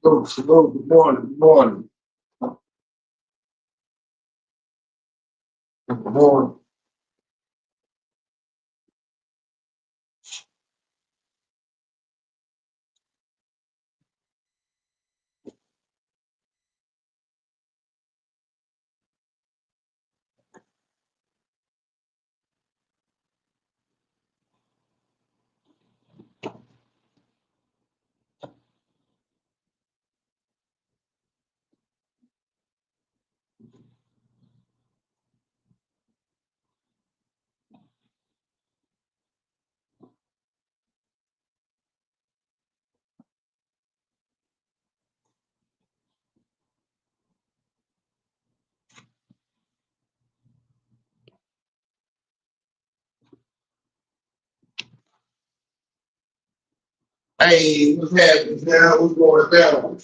Hello, good morning, good morning, good morning. Hey, what's happening now? What's going down?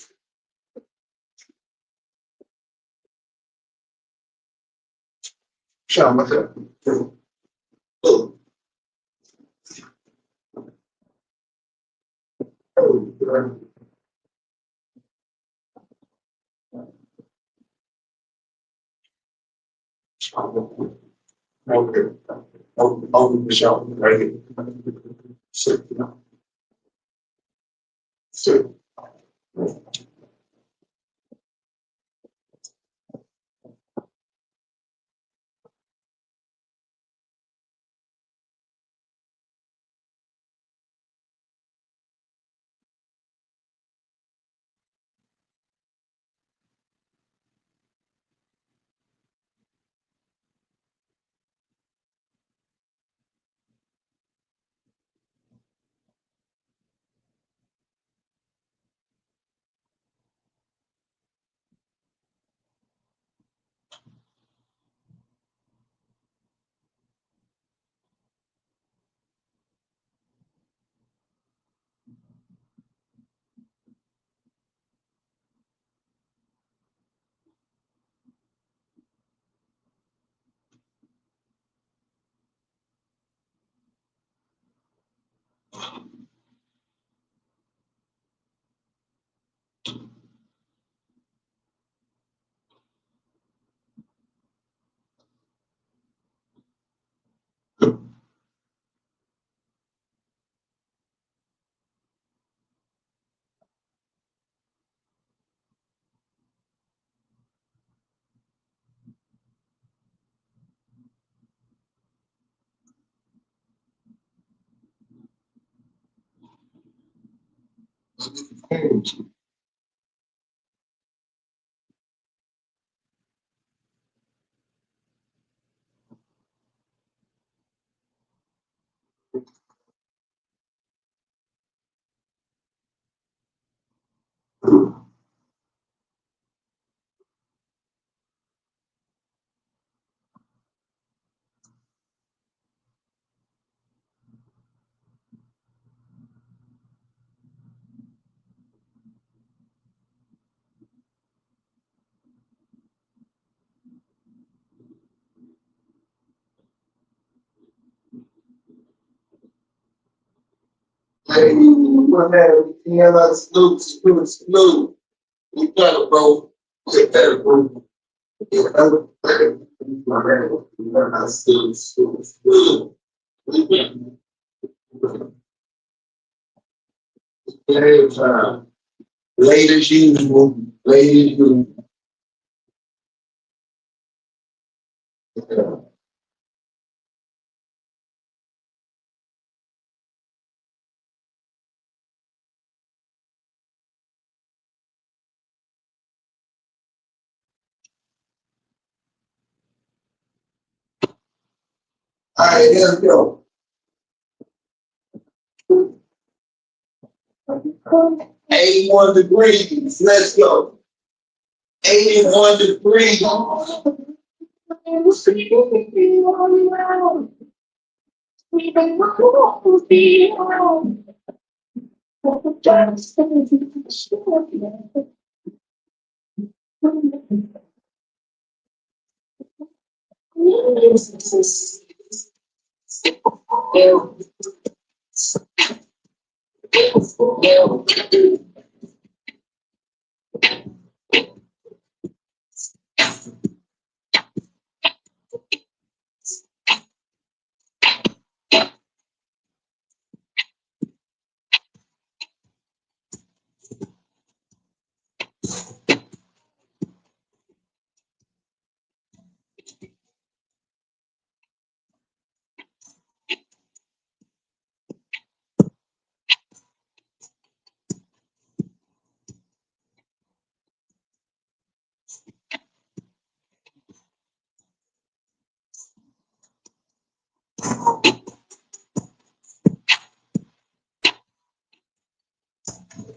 Shout myself. Oh, okay. I'll do the shout right here. Sit, sit. Hey, what happened? You know, Snoop. You got it, bro. Take that, bro. Yeah, that was my Snoop. Every time. Late as usual. Late as usual. All right, let's go. 81 degrees. Let's go. 81 degrees.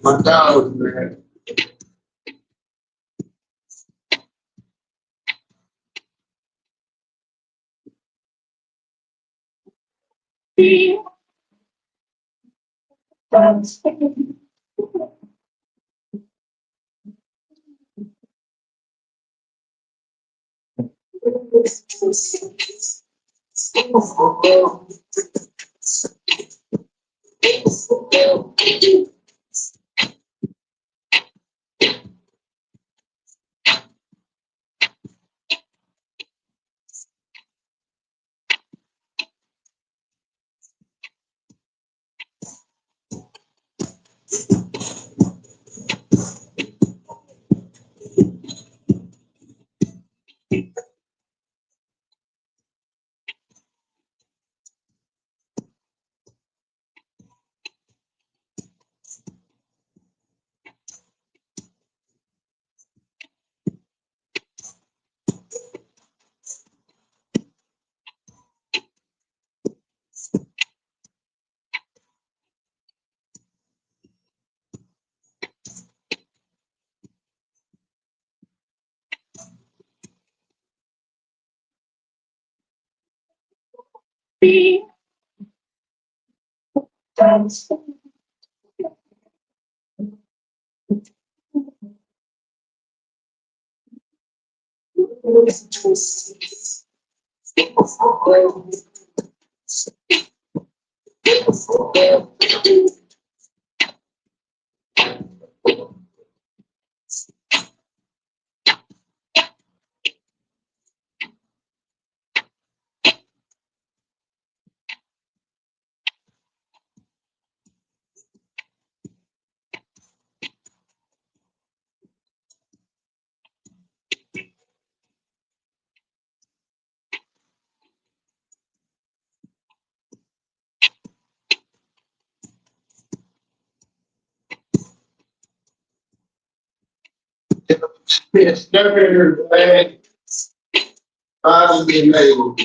My dog, man. It's never man. I'm being able.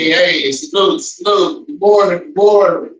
hey, salute. Good morning, good morning.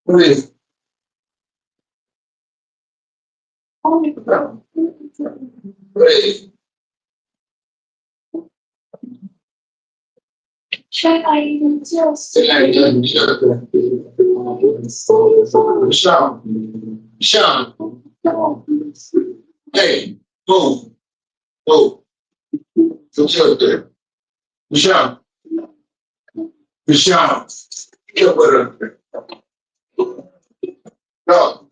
Please. Please. Sean. Sean. Hey, boom, boom. Come there. Sean. Sean. Get with her. No.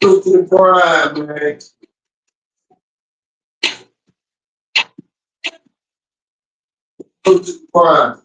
Go to the prime, man. Go to the prime.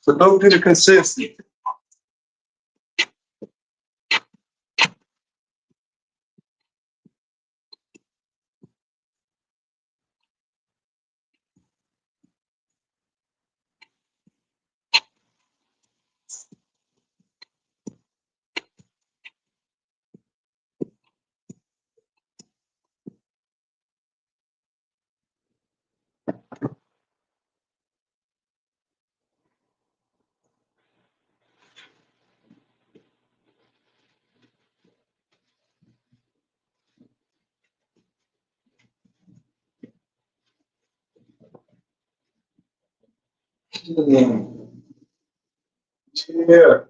So don't do the consistent. here.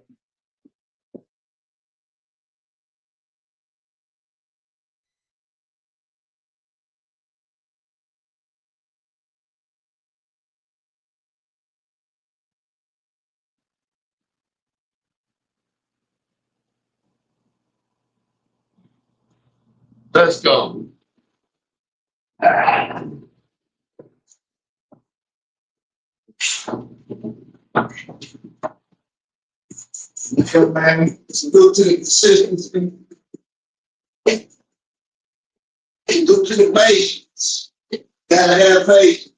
Let's go. Okay, man. Let's go to the decisions. Go to the patience. Gotta have faith.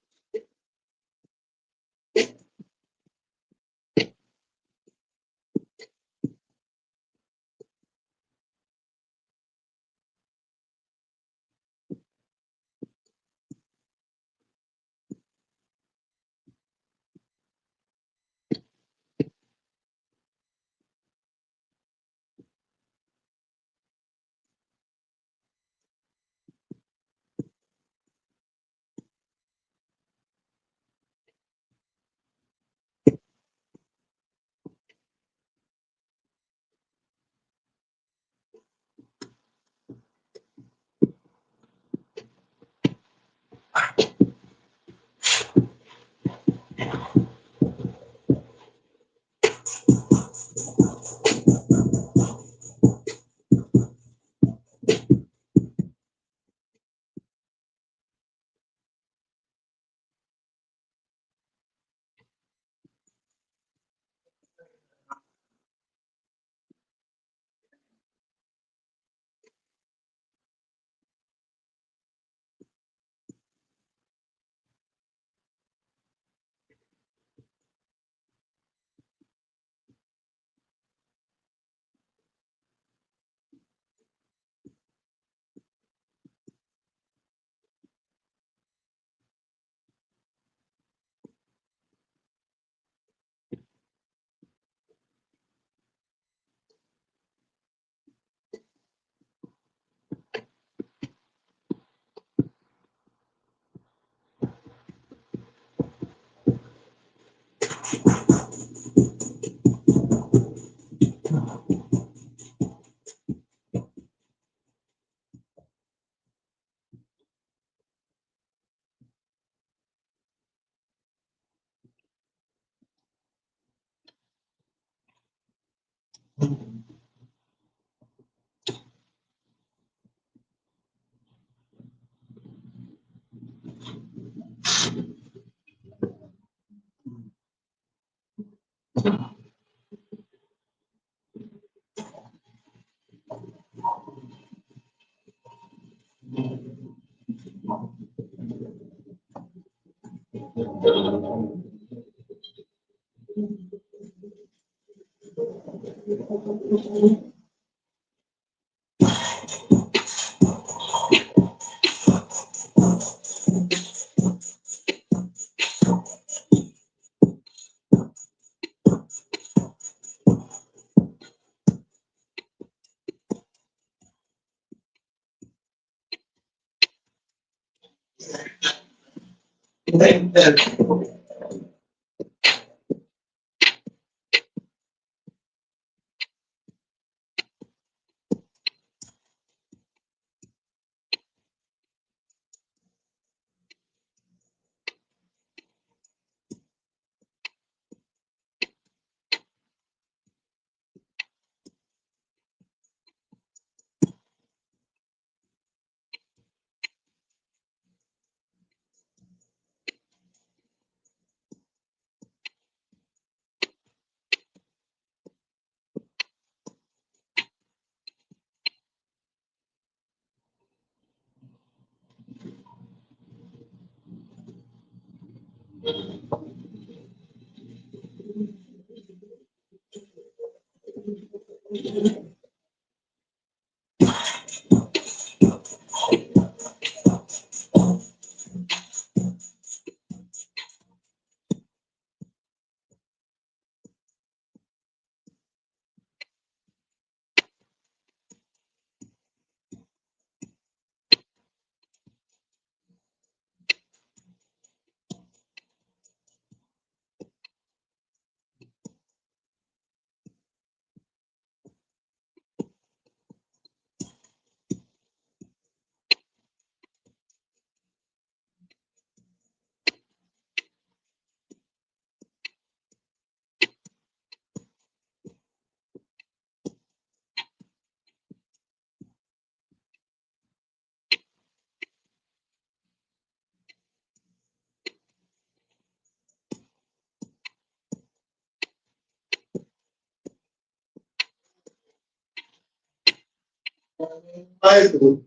Michael,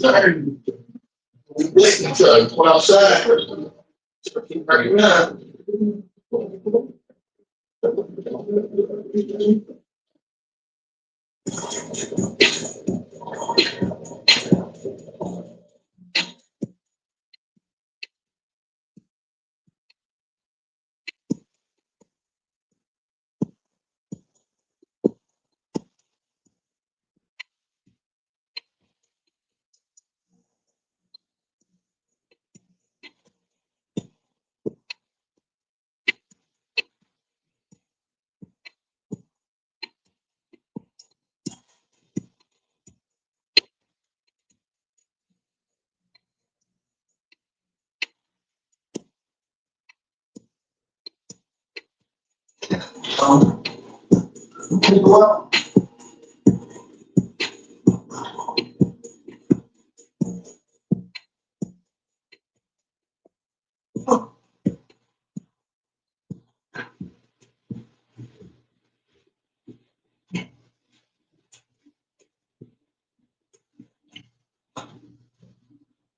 tired. We waiting to come outside. Right now. Well,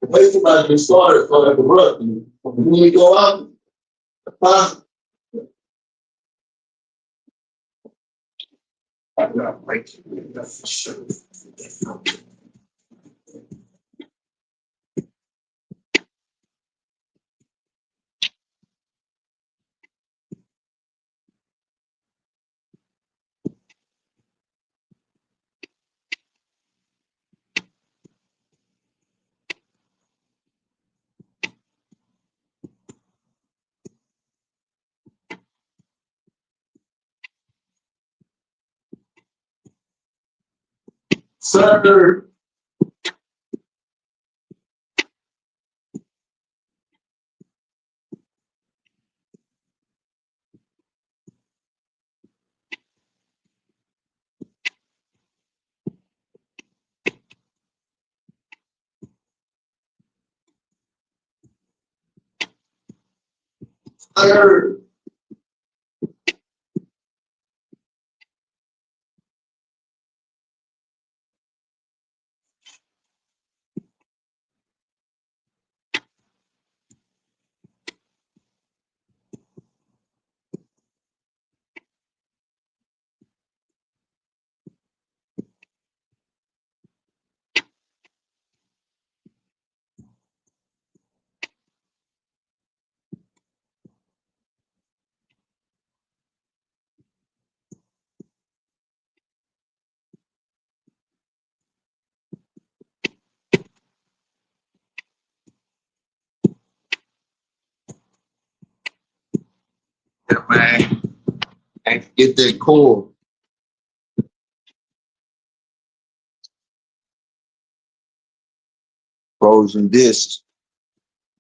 wait somebody to start it for the rut. When you go out, huh? Sir, sir, yeah, man. And get that cord. Frozen discs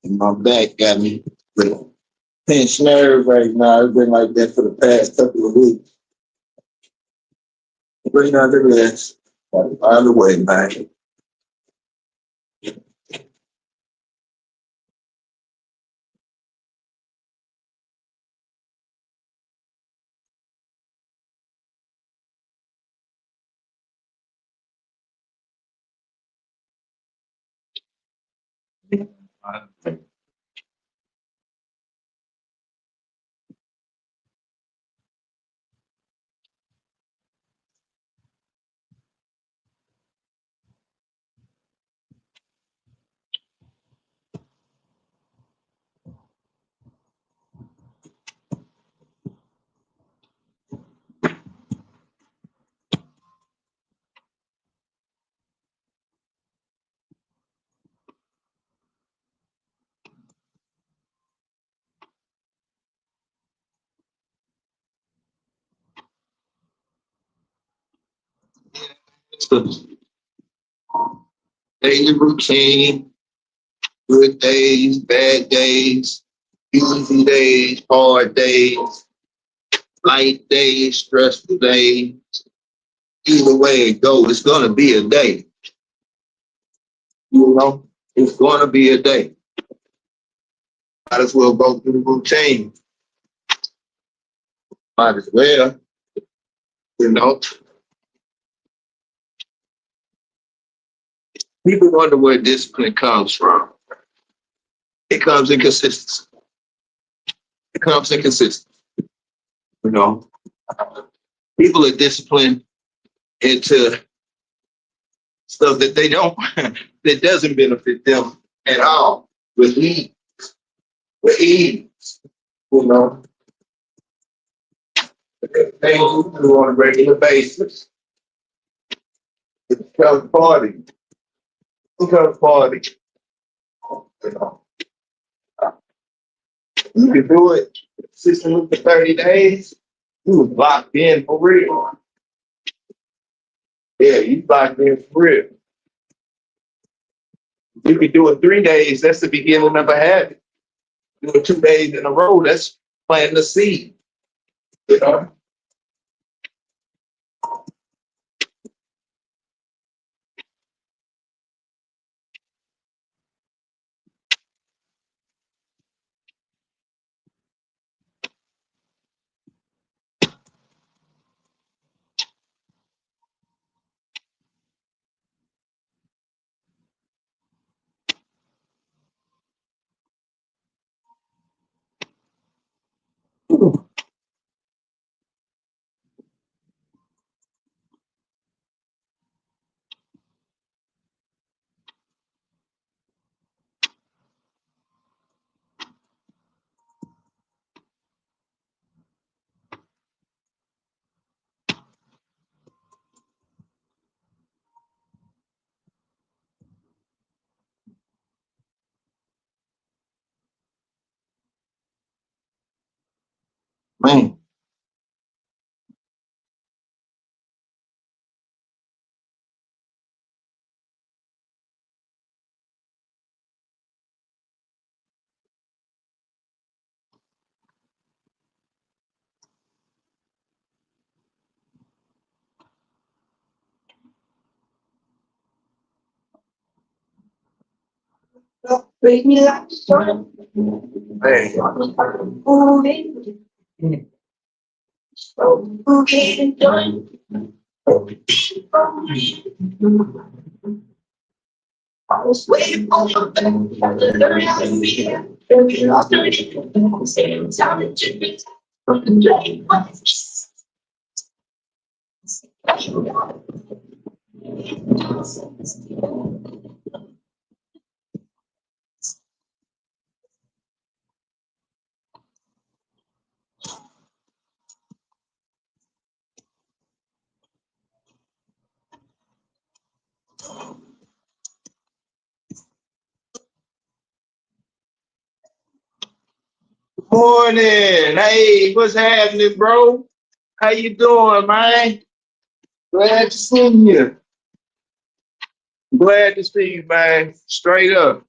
in my back got me with a pinched nerve right now. It's been like that for the past couple of weeks. But nonetheless, either way, man. Daily routine, good days, bad days, easy days, hard days, light days, stressful days. Either way it goes, it's gonna be a day. You know, it's gonna be a day. Might as well go through the routine. Might as well, you know. People wonder where discipline comes from. It comes in consistency. It comes in consistency. You know, people are disciplined into stuff that they don't, that doesn't benefit them at all. With ease, with ease, you know, things you do on a regular basis. It becomes party. It becomes party. You know, you can do it consistently for 30 days. You was locked in for real. Yeah, you locked in for real. You can do it 3 days. That's the beginning of a habit. Do it 2 days in a row. That's planting the seed. You know. Man. Break me like a storm. Man. Moving, so getting done. I was waiting for your back. To learn how to be there. And we lost our way. Same time and different. From the day was. Morning. Hey, what's happening, bro? How you doing, man? Glad to see you. Glad to see you, man. Straight up.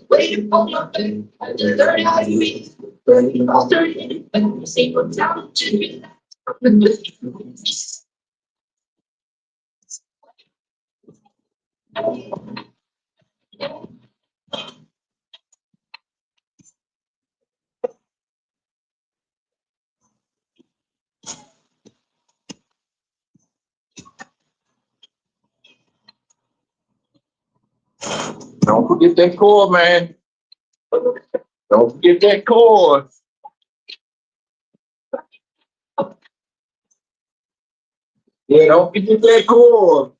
Waiting for your back. To learn how to be there. We lost our way. Same time and different. From the day was. Don't forget that core, man. Don't forget that core. Yeah, don't forget that core.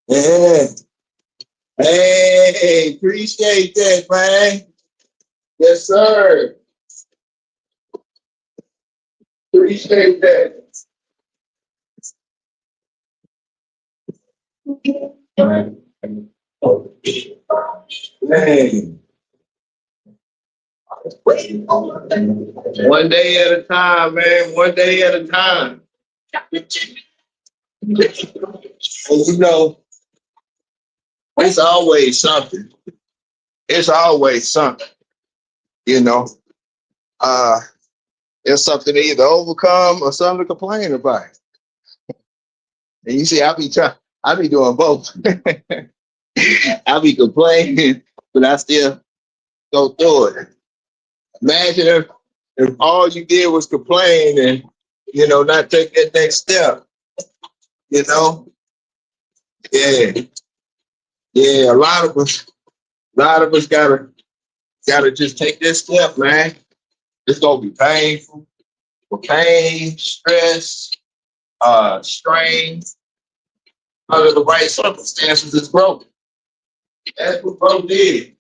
Yeah. Hey, appreciate that, man. Yes, sir. Appreciate that. Man. One day at a time, man. One day at a time. And you know, it's always something. It's always something. You know, uh, it's something to either overcome or something to complain about. And you see, I be doing both. I be complaining, but I still go through it. Imagine if all you did was complain and not take that next step. You know, yeah, yeah. A lot of us gotta just take this step, man. It's gonna be painful, pain, stress, strain. Under the right circumstances, it's broken. That's what bro did.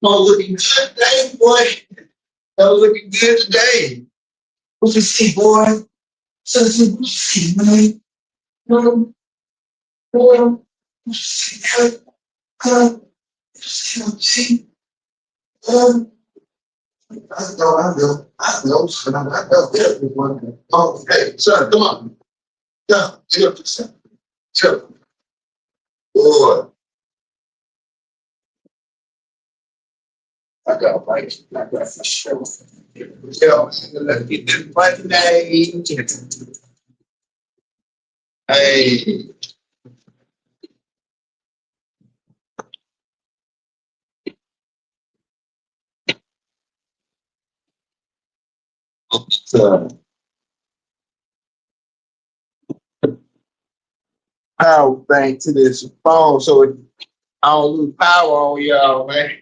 Oh, looking good today, boy. That was looking good today. What you see, boy? So what you see, man? No, boy. What you see, huh? See, um, I know, son. I know everyone. Oh, hey, son, come on. Yeah, chill, son. Chill. Boy, I got a bite. I got for sure. Yo, let's get this Monday. Hey, son. Power bank to this phone so I don't lose power on y'all, man.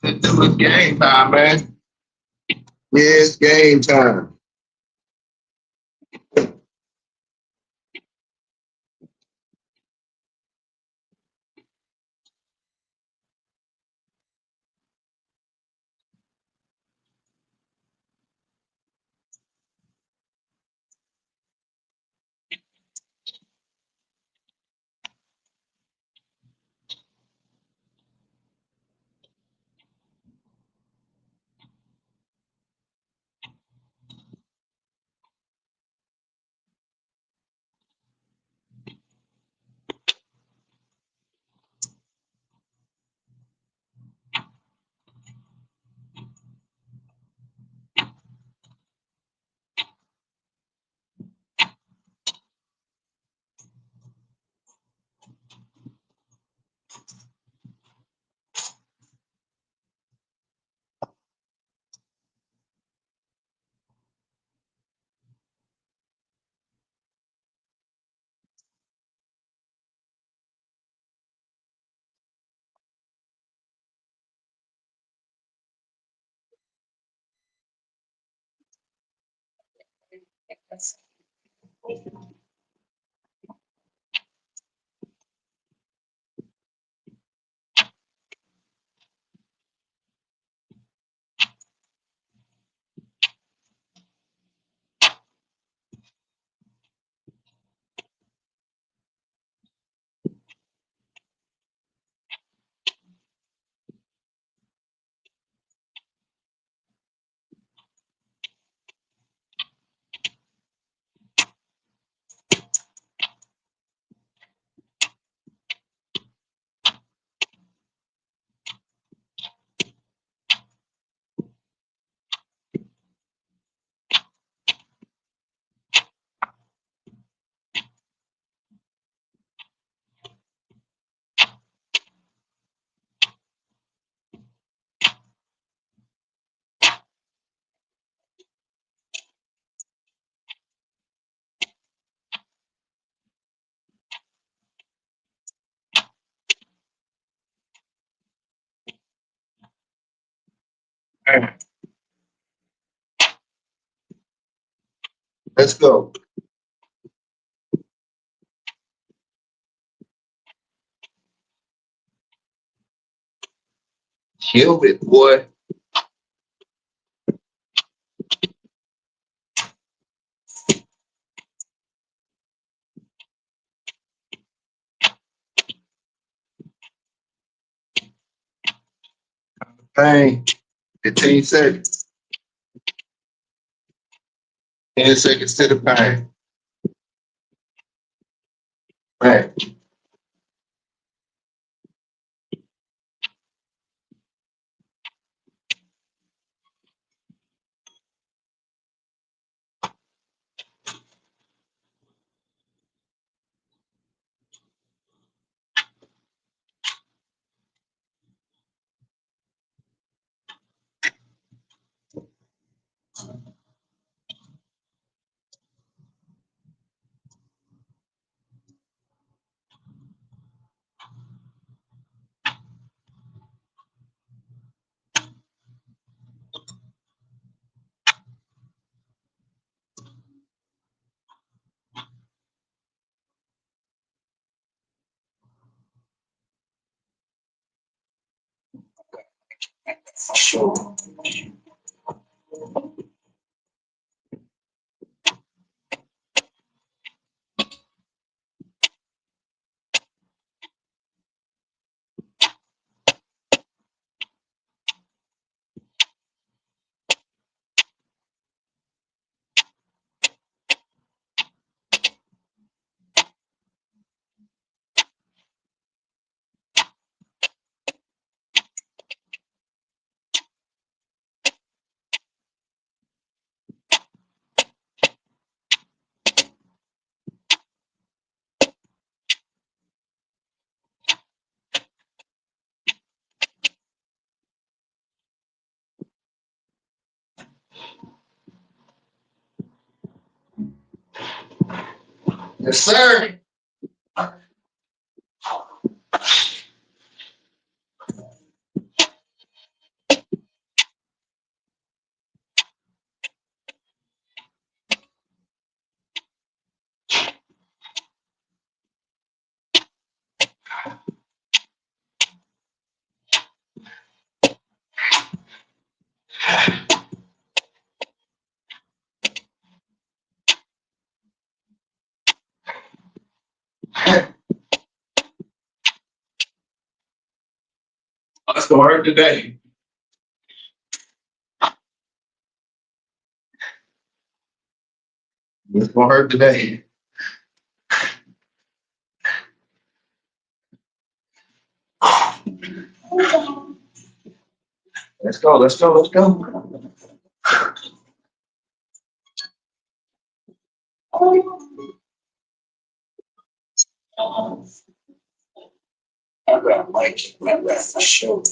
It's game time, man. Yeah, it's game time. Let's go. Kill it, boy. Bang. 15 seconds. 10 seconds to the bang. Bang. Sure. Yes, sir. Let's go hurt today. Let's go hurt today. Let's go. Let's go. Let's go. I got Mike. I got the show.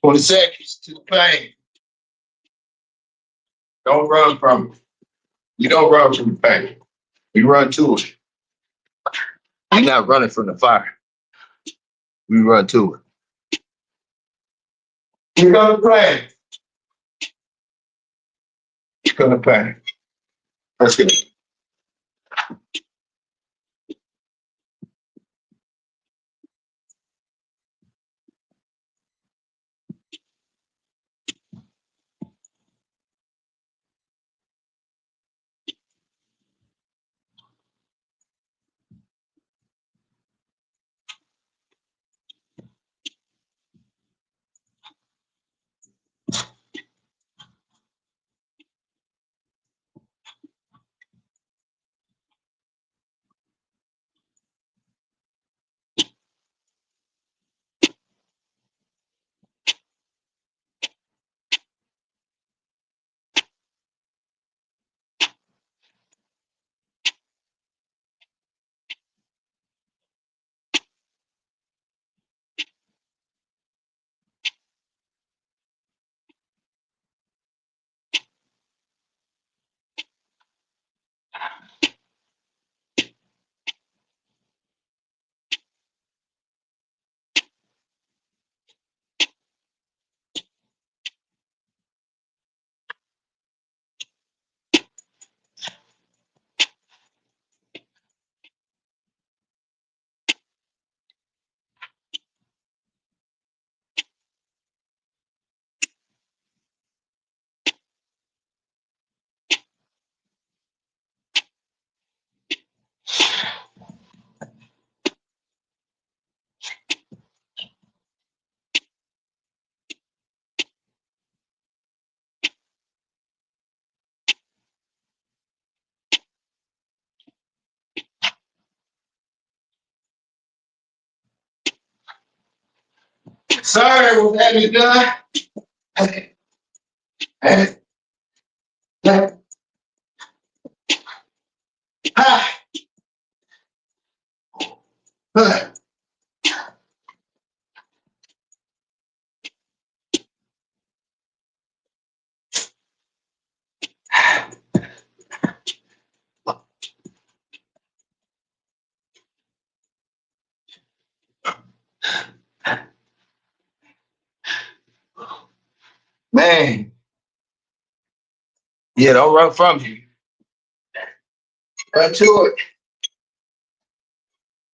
20 seconds to the pain. Don't run from it. You don't run from the pain. You run to it. You're not running from the fire. We run to it. You're gonna pain. You're gonna pain. Let's go. Sorry, was that you done? Man, yeah, don't run from you. Run to it.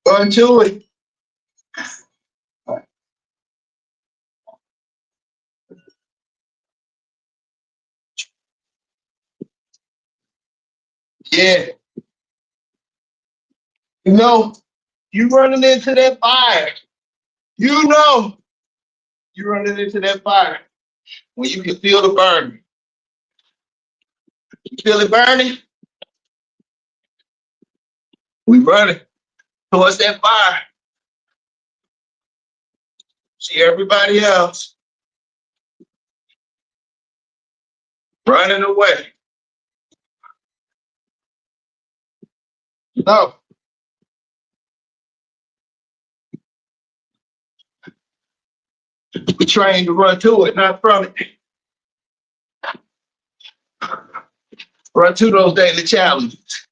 Run to it. Yeah, you know, you running into that fire. You know, you running into that fire when you can feel the burn. You feel it burning? We running towards that fire. See everybody else running away. No, we trained to run to it, not from it. Run to those daily challenges.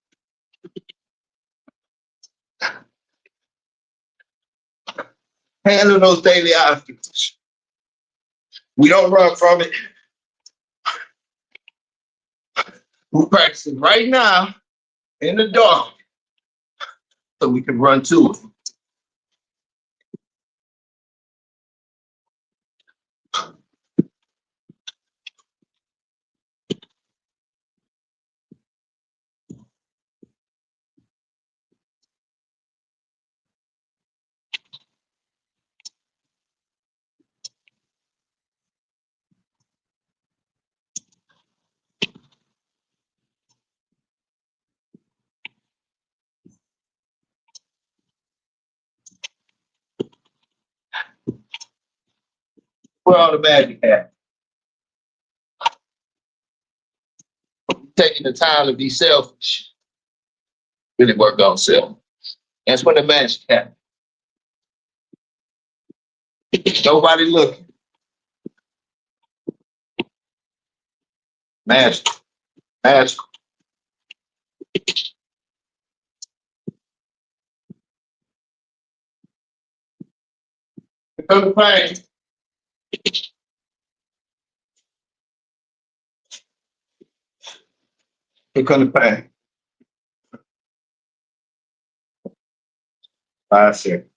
Handle those daily obstacles. We don't run from it. We're practicing right now in the dark so we can run to it. Where all the magic at? Taking the time to be selfish. Really work on self. That's when the magic happens. Nobody looking. Magic. Magic. Here come the pain. Here come the pain. 5 seconds.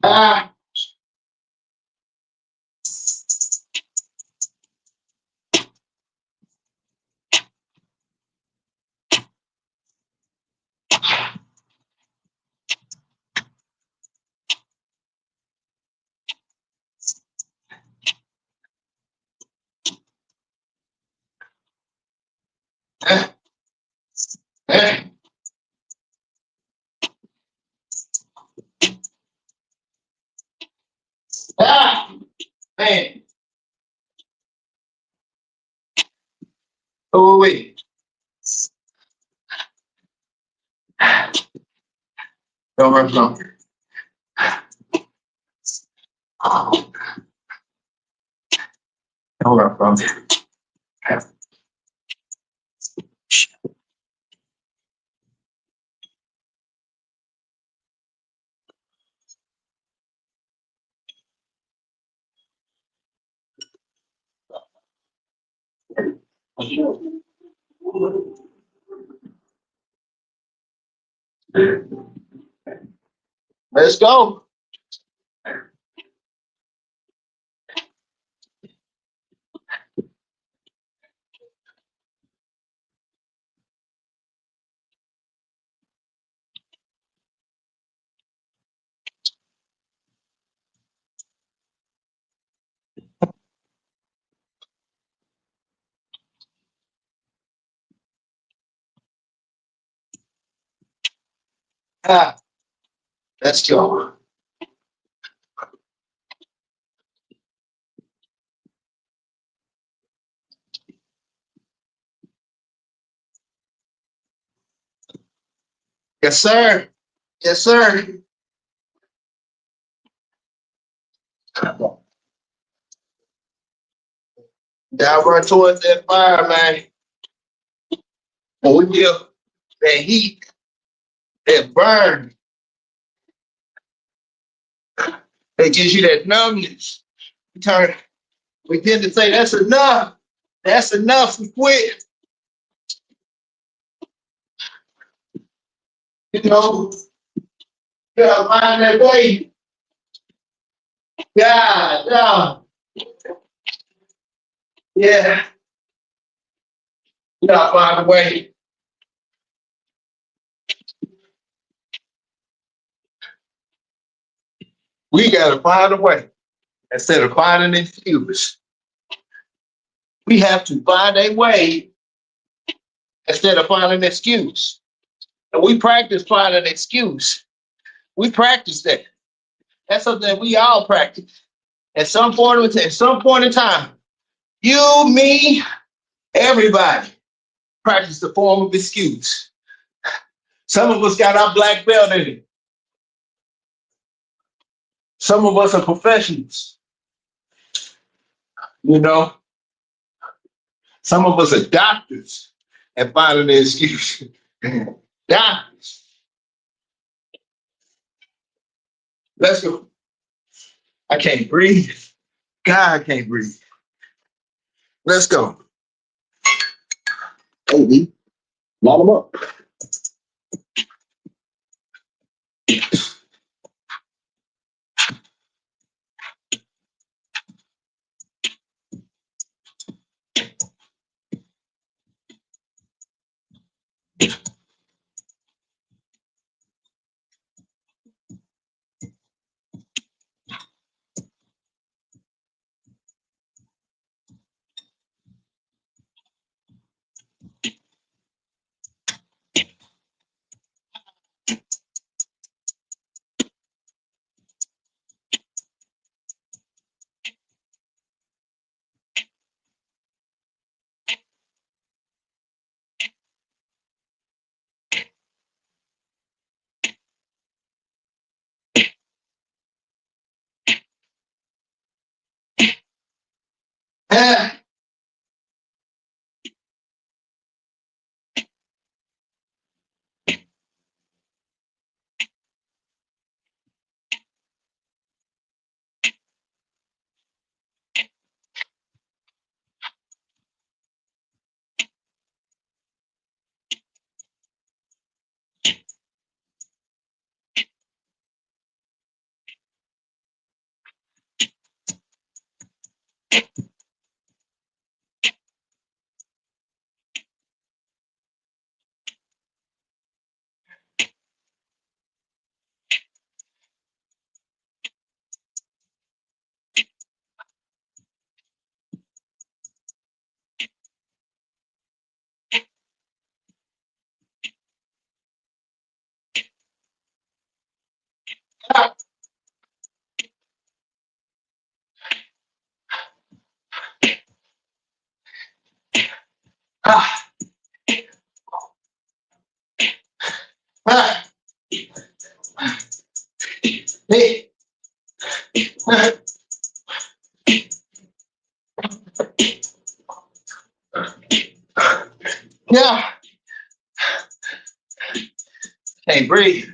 Ah. Ah. Ah. Ah. Man. Oh, wait. Don't run from it. Don't run from it. Let's go. Ah. Let's go. Yes, sir. Yes, sir. Y'all run towards that fire, man. When we feel that heat, that burn, that gives you that numbness. We tend to say, that's enough. That's enough. We quit. You know, you gotta find that way. God, no. Yeah. You gotta find a way. We gotta find a way. Instead of finding an excuse, we have to find a way instead of finding an excuse. And we practice finding an excuse. We practice that. That's something that we all practice. At some point in time, you, me, everybody practice the form of excuse. Some of us got our black belt in it. Some of us are professionals. You know, some of us are doctors and finding the excuse. Doctors. Let's go. I can't breathe. God, I can't breathe. Let's go. Hey, line them up. Ah, ah, ah, ah. Hey, ah, yeah, can't breathe.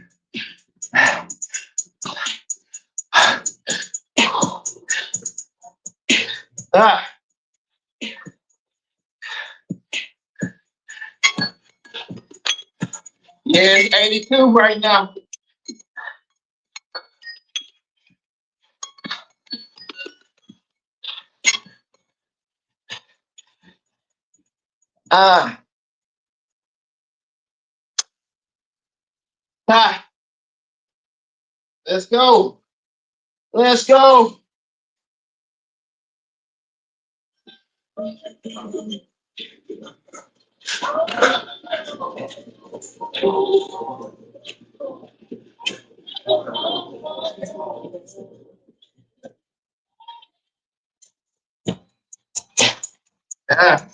Ah, yeah, it's 82 right now. Ah, ah, let's go. Let's go. Ah,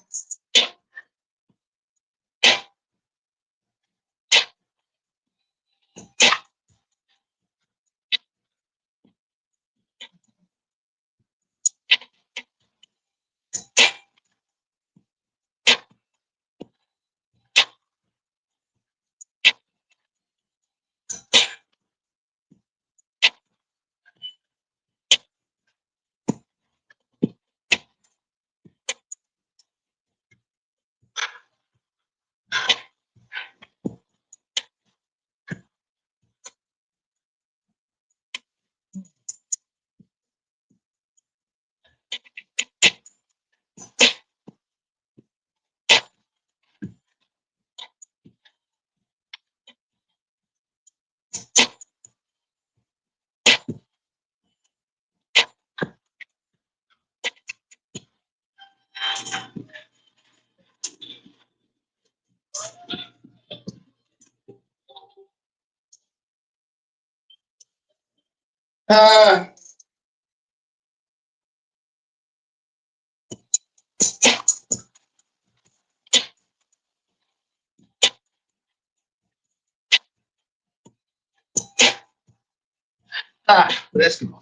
Ah, let's go.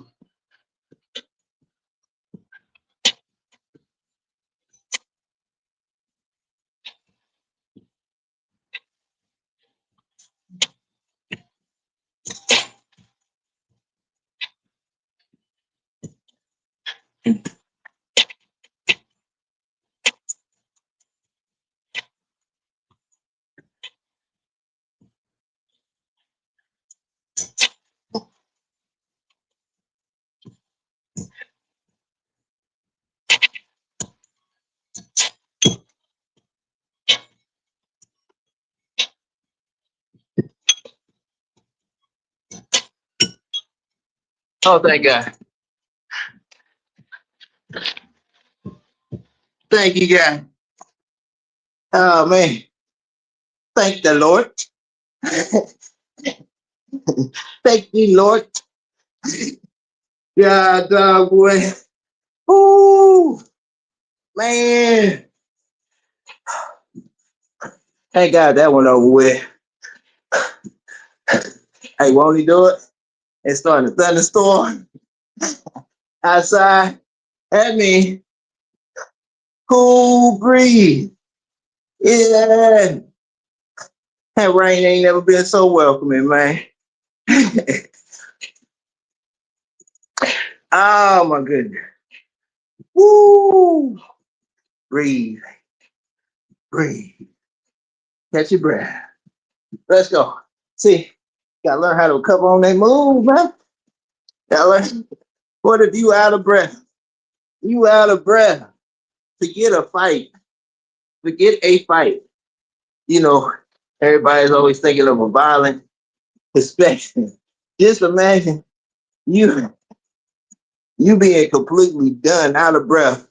Oh, thank God. Thank you, God. Oh, man. Thank the Lord. Thank you, Lord. Yeah, dog, boy. Ooh, man. Thank God that one over with. Hey, won't he do it? It's starting to thunderstorm outside. That means cool breeze. Yeah. That rain ain't never been so welcoming, man. Oh, my goodness. Woo. Breathe. Breathe. Catch your breath. Let's go. See, gotta learn how to recover on that move, man. Gotta learn. What if you out of breath? You out of breath. Forget a fight. Forget a fight. You know, everybody's always thinking of a violent perspective. Just imagine you you being completely done, out of breath,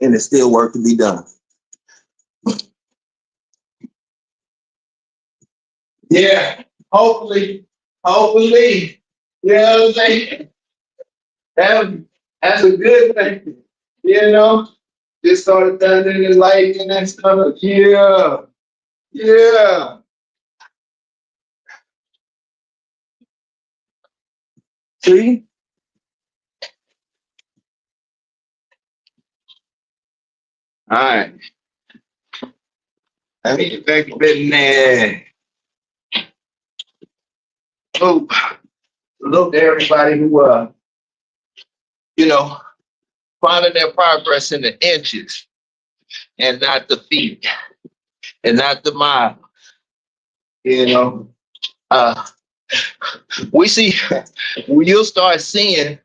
and there's still work to be done. Yeah, hopefully, you know what I'm saying? That, that's a good thing. You know, just started thundering and lightning and stuff. Yeah, yeah. See? All right. I need to back a bit in there. Oh, look to everybody who, you know, finding their progress in the inches and not the feet and not the mile. You know, uh, we see, you'll start seeing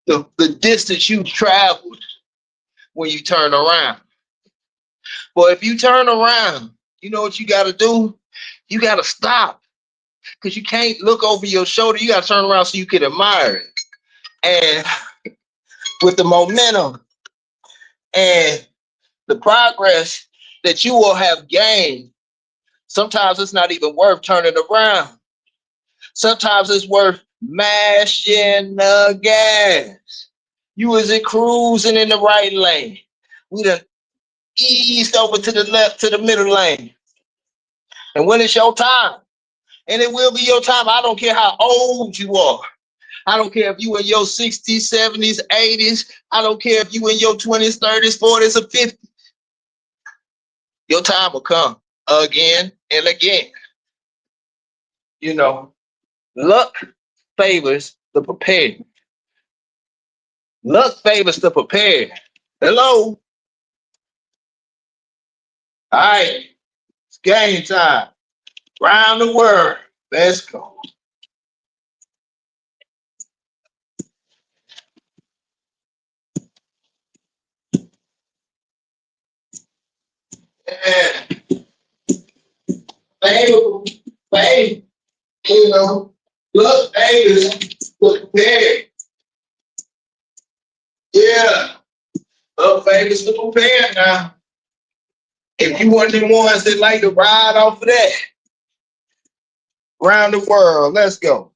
the distance you traveled when you turn around. But if you turn around, you know what you got to do? You got to stop because you can't look over your shoulder. You got to turn around so you can admire it. And with the momentum and the progress that you will have gained, sometimes it's not even worth turning around. Sometimes it's worth mashing the gas. You wasn't cruising in the right lane. We done eased over to the left, to the middle lane. And when it's your time, and it will be your time, I don't care how old you are. I don't care if you in your 60s, 70s, 80s. I don't care if you in your 20s, 30s, 40s, or 50s. Your time will come again and again. You know, luck favors the prepared. Luck favors the prepared. Hello. All right. It's game time. Round the world. Let's go. Yeah. Favor, favor, you know, luck favors the prepared. Yeah. Luck favors the prepared now. If you one of them ones that like to ride off of that, round the world, let's go.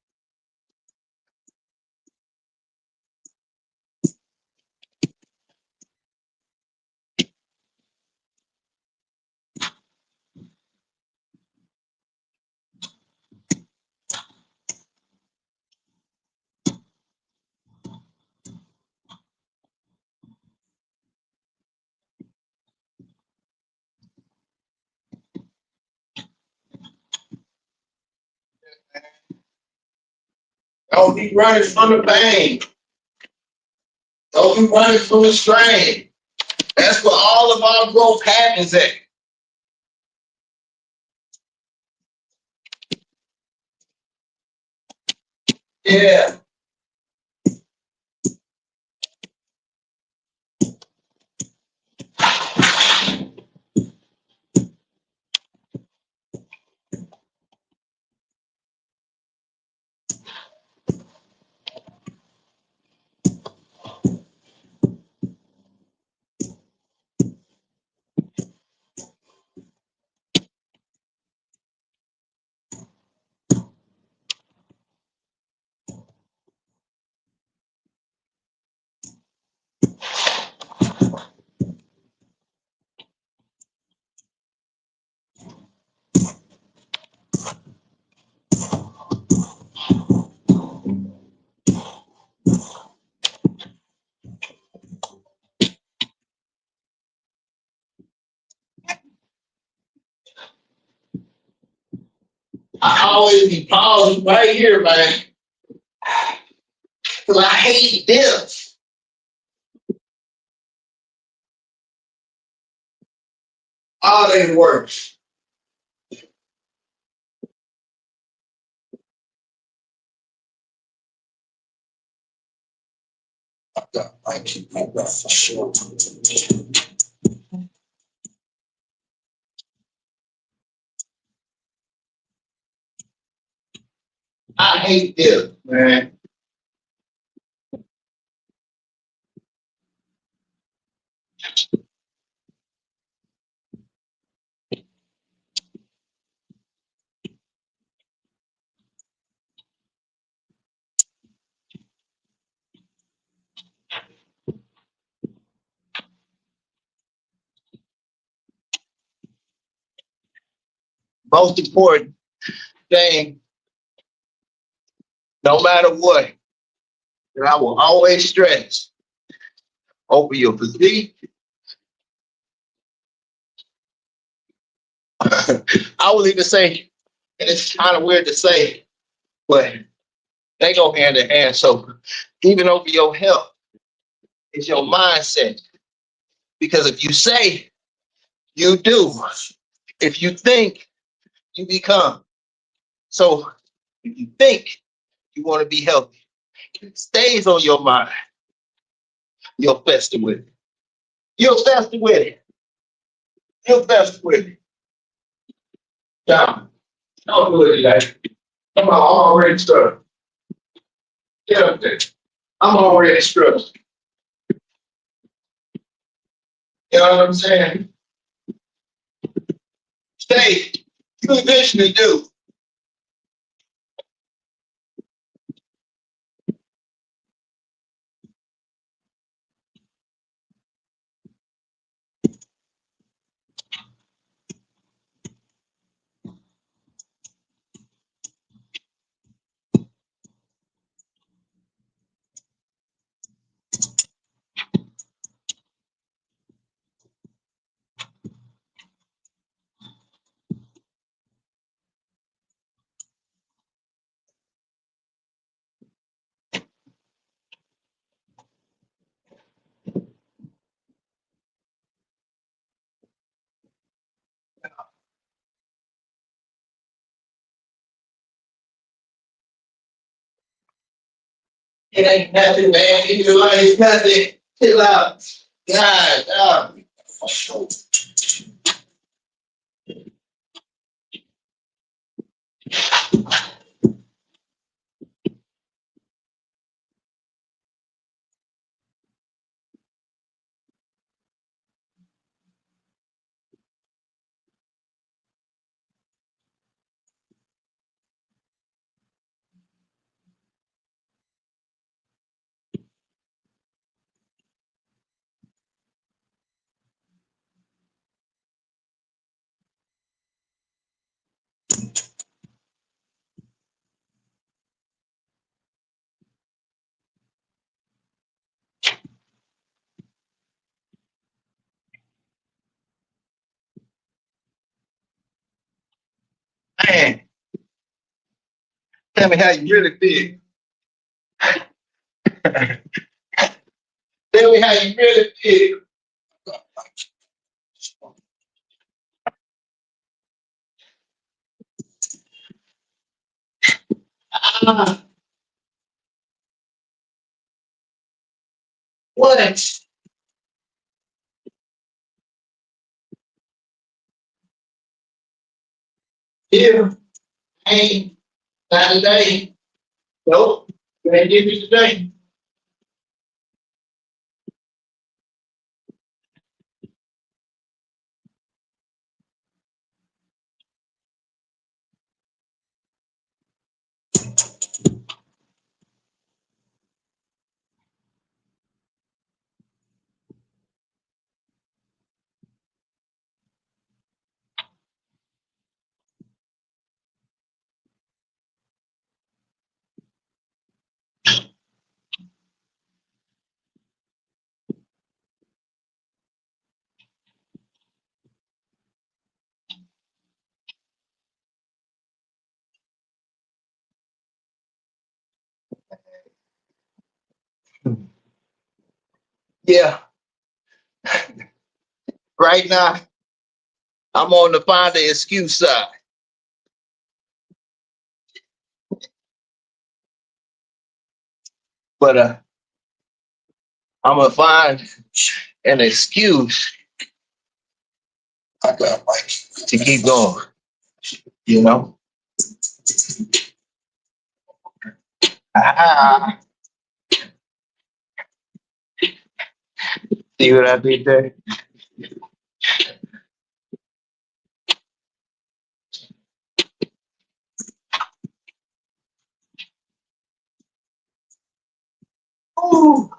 Don't be running from the pain. Don't be running from the strain. That's where all of our growth happens at. Yeah. I always be pausing right here, man. Cause I hate this. All they works. I keep my breath for sure. I hate this, man. Most important thing, no matter what, that I will always stress over your physique. I will even say, and it's kind of weird to say, but they go hand in hand. So even over your health, it's your mindset. Because if you say, you do. If you think, you become. So if you think you want to be healthy, it stays on your mind. You're festive with it. You're festive with it. You're festive with it. Down. Don't do it today. Come on, I'm already struck. Get up there. I'm already struck. You know what I'm saying? Stay. You eventually do. It ain't nothing, man. In your life, it's nothing. Chill out. God, man. Tell me how you really feel. Tell me how you really feel. Ah, what? Yeah, ain't not today. Nope. You ain't give me today. Yeah, right now I'm on the find the excuse side. But I'm gonna find an excuse I got Mike to keep going. You know? Ah, see what I did there? Ooh.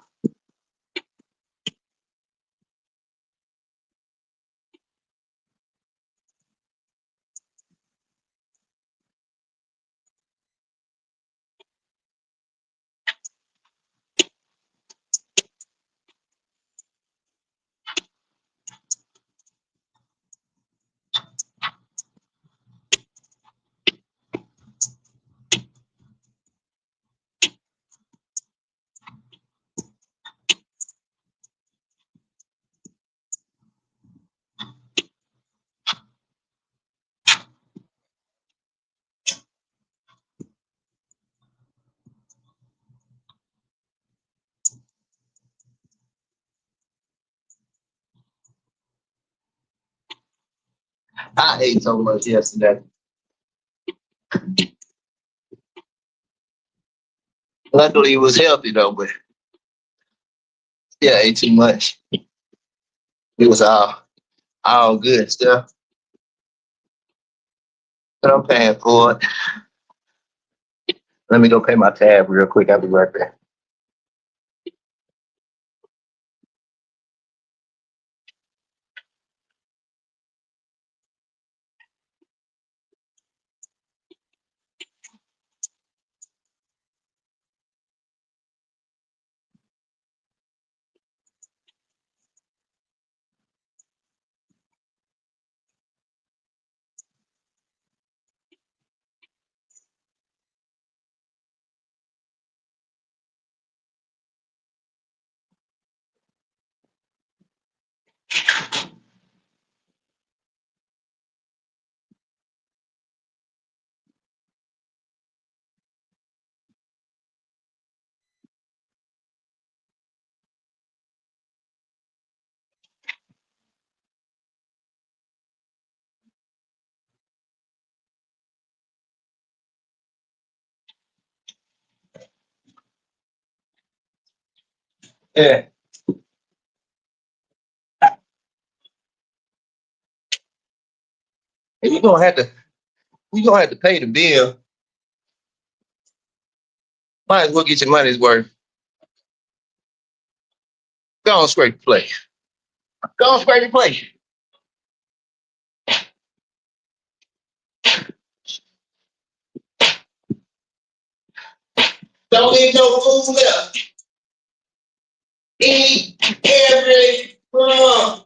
I ate so much yesterday. Luckily it was healthy though, but yeah, I ate too much. It was all good stuff. But I'm paying for it. Let me go pay my tab real quick. I'll be right back. Yeah. If you're gonna have to pay the bill, might as well get your money's worth. Go on scrape the plate. Go on scrape the plate. Don't leave no food left. Eat every crumb.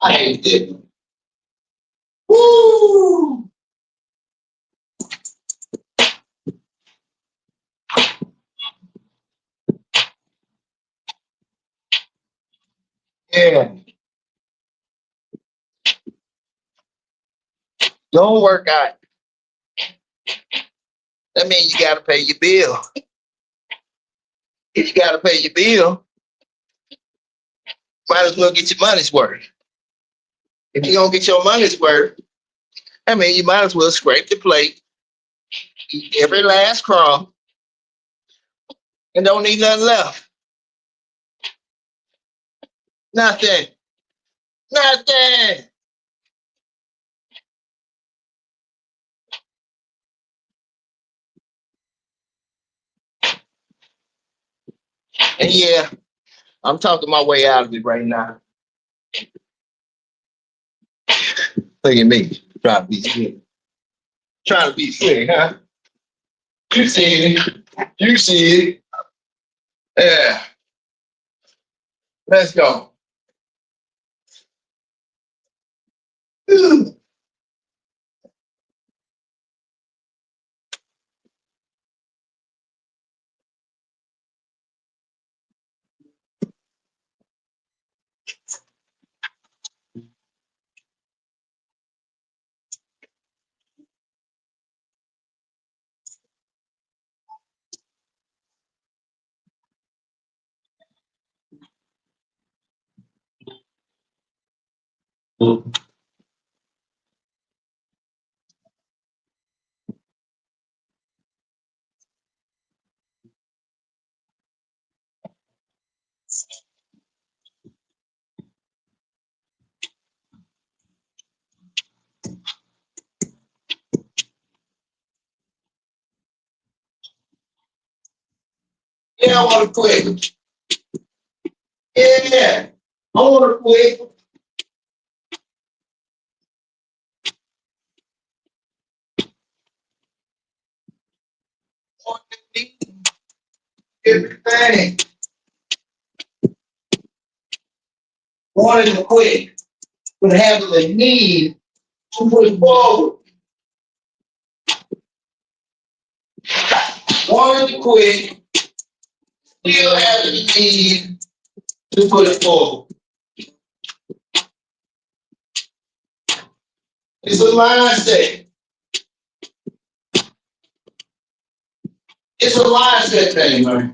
I hate it. Woo! Yeah. Don't work out. That means you gotta pay your bill. If you gotta pay your bill, might as well get your money's worth. If you don't get your money's worth, I mean, you might as well scrape the plate, eat every last crumb, and don't need nothing left. Nothing. Nothing. And yeah, I'm talking my way out of it right now. Look at me, trying to be slick. Trying to be slick, huh? You see it. You see it. Yeah. Let's go. Yeah, I want to quit. Yeah, I want to quit. Want to need everything. Wanted to quit, but having a need to push forward. Wanted to quit, still having a need to push forward. It's a mindset. It's a mindset thing, man.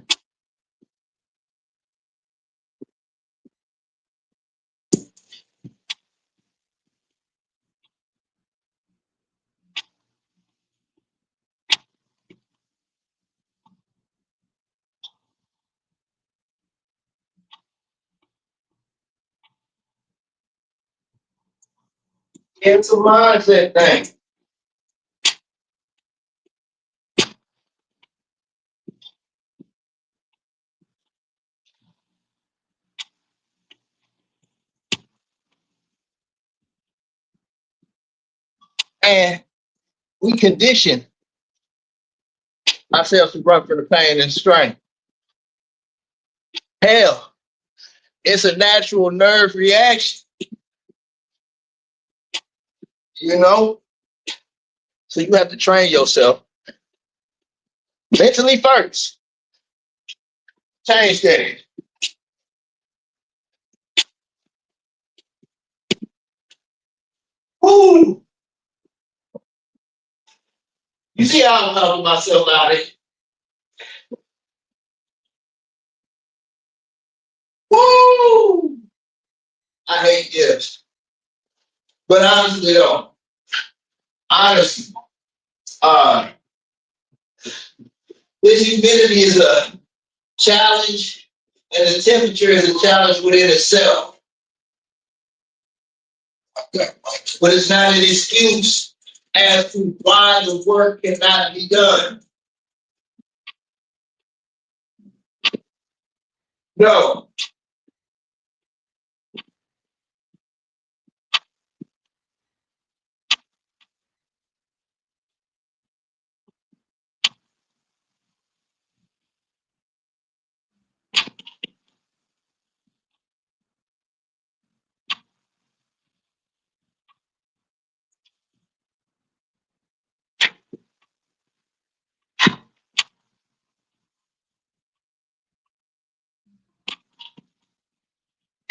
It's a mindset thing. And we condition ourselves to run from the pain and strain. Hell, it's a natural nerve reaction, you know? So you have to train yourself mentally first. Change that. Woo! You see how I'm helping myself out of it? Woo! I hate this. But honestly though, honestly, uh, this humidity is a challenge and the temperature is a challenge within itself. But it's not an excuse as to why the work cannot be done. No.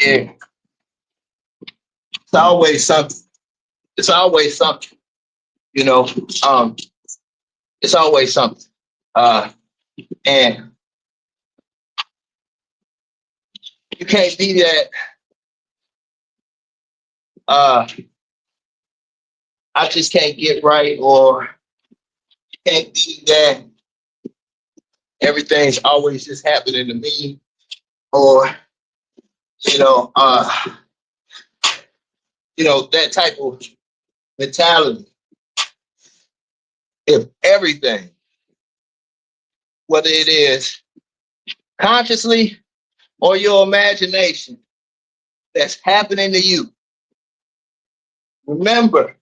Yeah, it's always something. It's always something, you know. Um, it's always something. And you can't be that uh I just can't get right, or you can't be that everything's always just happening to me, or you know, that type of mentality. If everything, whether it is consciously or your imagination, that's happening to you, remember,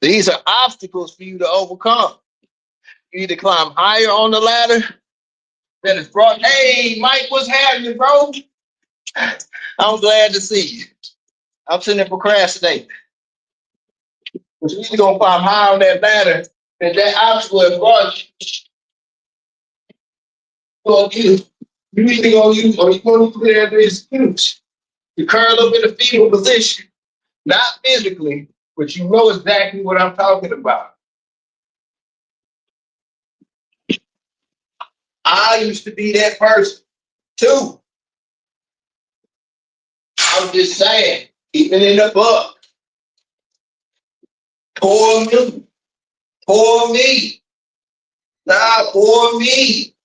these are obstacles for you to overcome. You either climb higher on the ladder that is brought. Hey, Mike, what's happening, bro? I'm glad to see you. I'm sitting there procrastinating. But you either gonna climb high on that ladder, and that obstacle has brought you. You either gonna use, or you gonna put there the excuse. You curl up in the fetal position, not physically, but you know exactly what I'm talking about. I used to be that person too. I'm just saying, even in the book, poor me, poor me, nah, poor me.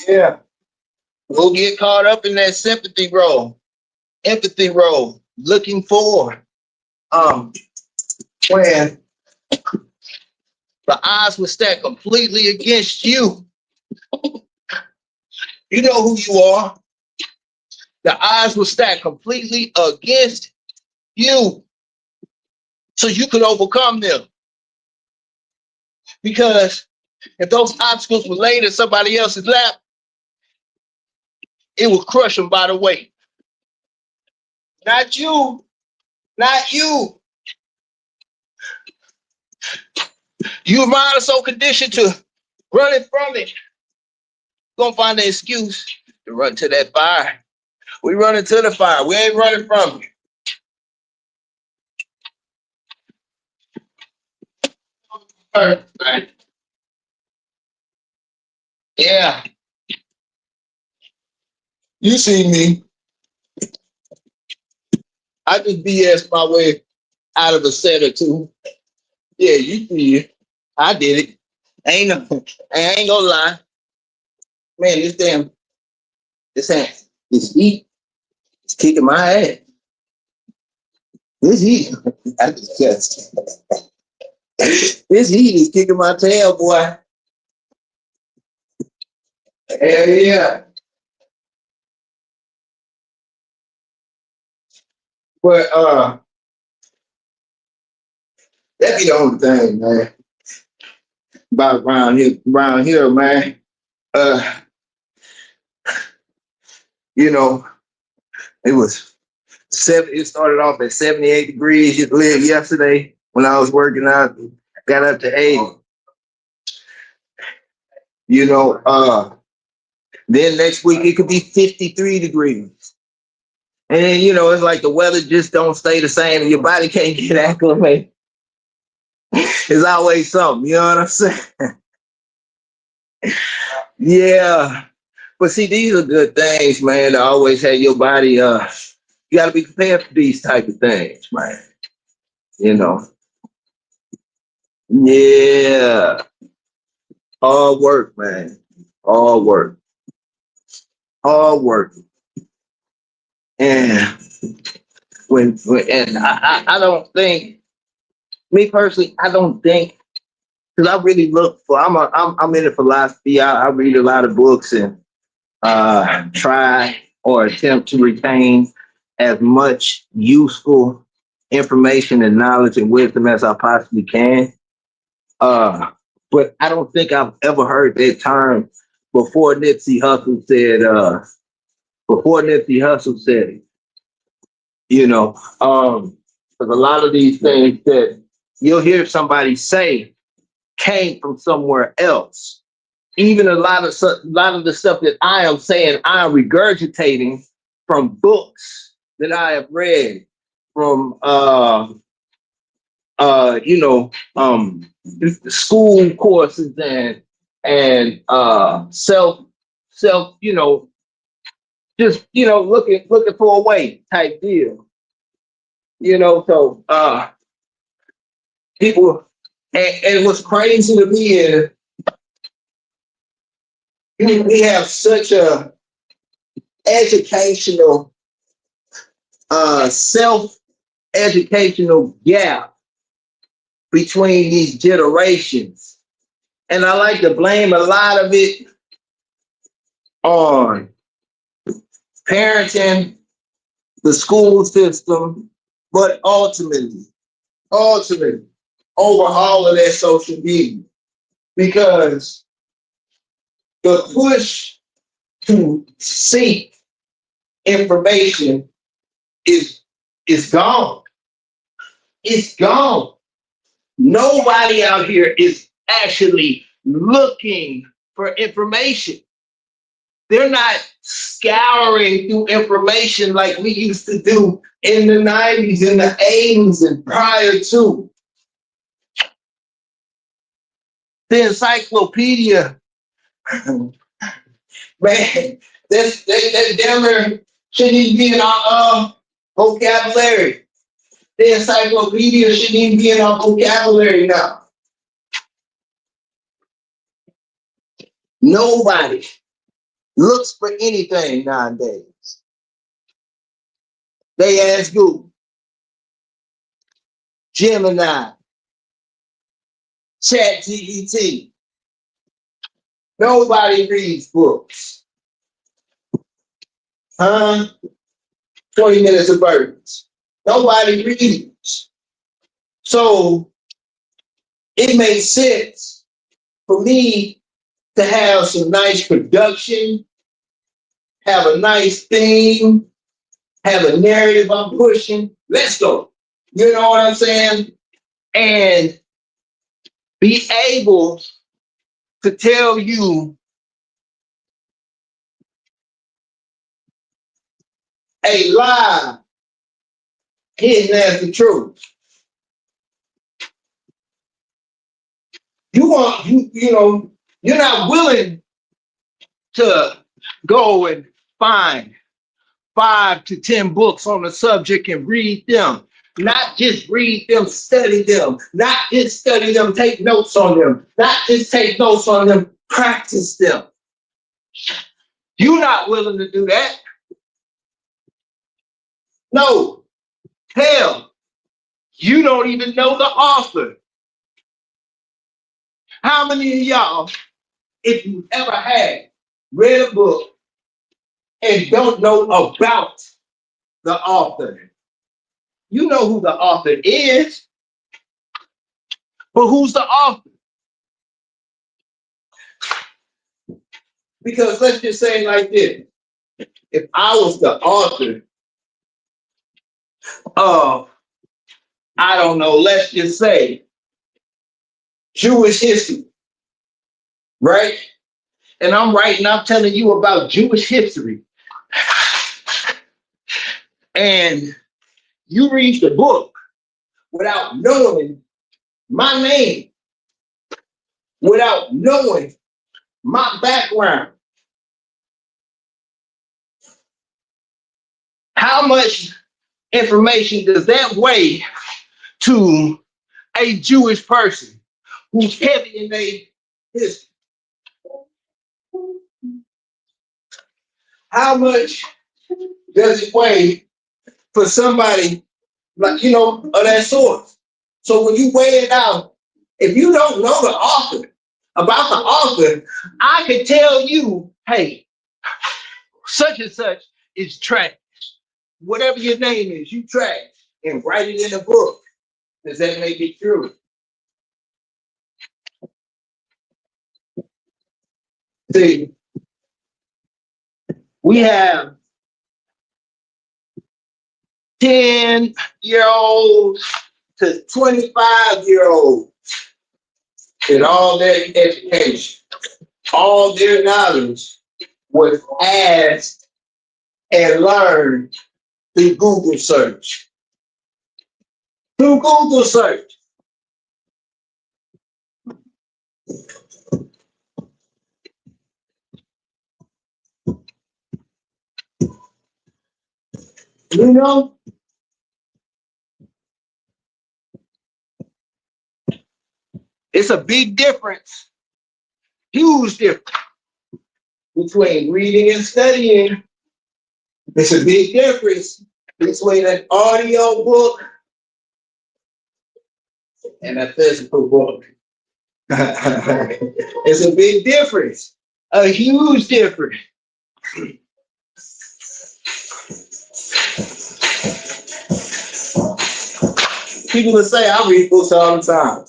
Yeah, we'll get caught up in that sympathy role, empathy role, looking for when the odds were stacked completely against you. You know who you are. The odds were stacked completely against you, so you could overcome them. Because if those obstacles were laid in somebody else's lap, it would crush them by the weight. Not you, not you. Your mind is so conditioned to running from it. You're gonna find an excuse to run to that fire. We running to the fire. We ain't running from it. Yeah, you see me. I just BS my way out of a set or two. Yeah, you see it. I did it. I ain't gonna lie. Man, this heat is kicking my ass. This heat, I just, this heat is kicking my tail, boy. Hell yeah. But that be the only thing, man. About around here, man. Uh, you know, it was it started off at 78 degrees yesterday when I was working out, got up to 80. You know, then next week it could be 53 degrees. And you know, it's like the weather just don't stay the same and your body can't get acclimated. It's always something, you know what I'm saying? Yeah. But see, these are good things, man, to always have your body, you gotta be prepared for these type of things, man. You know. Yeah. Hard work, man. Hard work. Hard work. And I don't think, me personally, I don't think, because I really look for, I'm into philosophy. I read a lot of books and try or attempt to retain as much useful information and knowledge and wisdom as I possibly can. But but I don't think I've ever heard that term before Nipsey Hussle said it, you know. Because a lot of these things that you'll hear somebody say came from somewhere else. Even a lot of the stuff that I am saying, I am regurgitating from books that I have read, from you know, school courses and self, you know, just looking for a way type deal. You know, so people, and what's crazy to me is we have such a educational self educational gap between these generations. And I like to blame a lot of it on parenting, the school system, but ultimately, over all of that social media. Because the push to seek information is gone. It's gone. Nobody out here is actually looking for information. They're not scouring through information like we used to do in the 90s and the 80s and prior to. The encyclopedia, man, that damn near shouldn't even be in our vocabulary. The encyclopedia shouldn't even be in our vocabulary now. Nobody looks for anything nowadays. They ask Google, Gemini, ChatGPT. Nobody reads books. 20 minutes of birds. Nobody reads. So it makes sense for me to have some nice production, have a nice theme, have a narrative I'm pushing. Let's go. You know what I'm saying? And be able to tell you a lie hidden as the truth. You're not willing to go and find 5 to 10 books on the subject and read them. Not just read them, study them. Not just study them, take notes on them. Not just take notes on them, practice them. You're not willing to do that. No. Hell, you don't even know the author. How many of y'all, if you ever had, read a book and don't know about the author? You know who the author is, but who's the author? Because let's just say it like this. If I was the author of, I don't know, let's just say Jewish history, right? And I'm telling you about Jewish history. And you read the book without knowing my name, without knowing my background. How much information does that weigh to a Jewish person who's heavy in their history? How much does it weigh for somebody like, of that sort? So when you weigh it out, if you don't know the author, about the author, I can tell you, hey, such and such is trash. Whatever your name is, you trash, and write it in a book. Does that make it true? See, we have 10-year-olds to 25-year-olds in all their education, all their knowledge was asked and learned through Google search. Through Google search. You know, it's a big difference, huge difference between reading and studying. It's a big difference between an audio book and a physical book. It's a big difference, a huge difference. People will say, I read books all the time.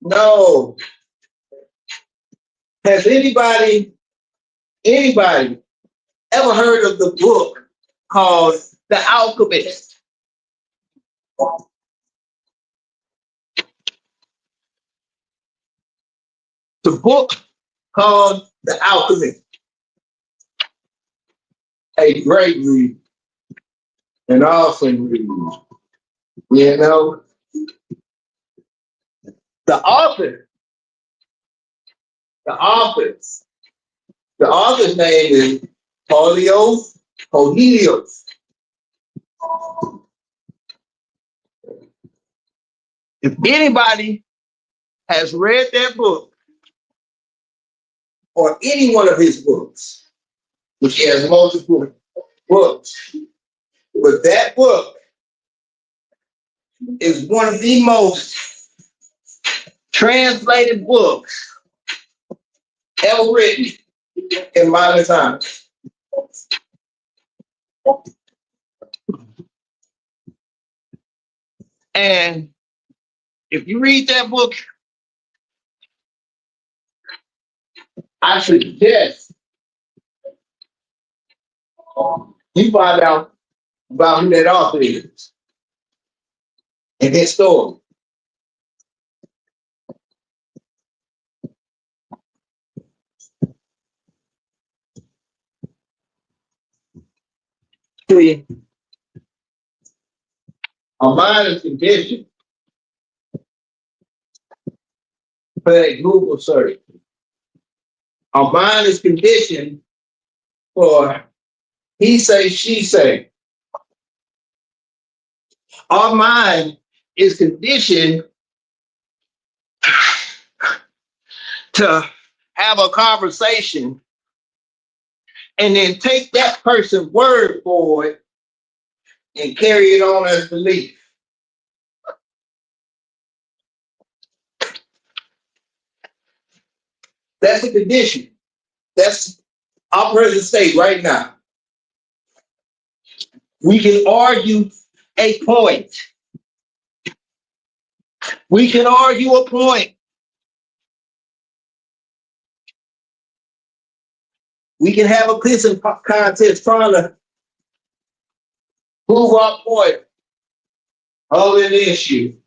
No. Has anybody ever heard of the book called The Alchemist? The book called The Alchemist. A great read, an awesome read. You know, the author's name is Paulo Coelho. If anybody has read that book or any one of his books, which he has multiple books, but that book is one of the most translated books ever written in modern times. And if you read that book, I suggest you find out about who that author is and his story. See, our mind is conditioned for that Google search. Our mind is conditioned for he say, she say. Our mind is conditioned to have a conversation and then take that person's word for it and carry it on as belief. That's a condition. That's our present state right now. We can argue a point. We can argue a point. We can have a pissing contest trying to prove our point of an issue.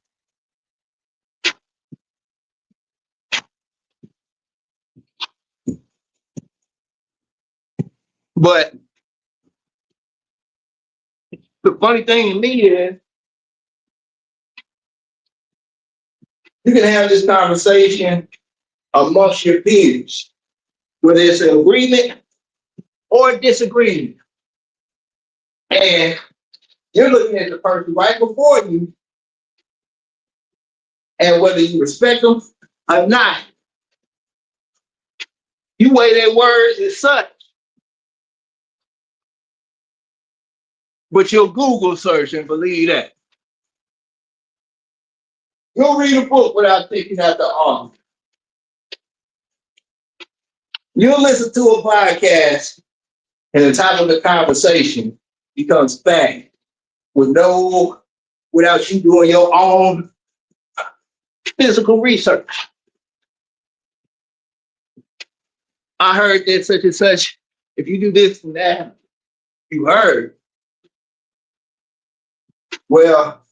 But the funny thing to me is you can have this conversation amongst your peers, whether it's an agreement or a disagreement. And you're looking at the person right before you, and whether you respect them or not, you weigh their words as such. But you'll Google search and believe that. You'll read a book without thinking at the author. You'll listen to a podcast and the title of the conversation becomes fact without you doing your own Physical research. I heard that such and such. If you do this and that, you heard. Well,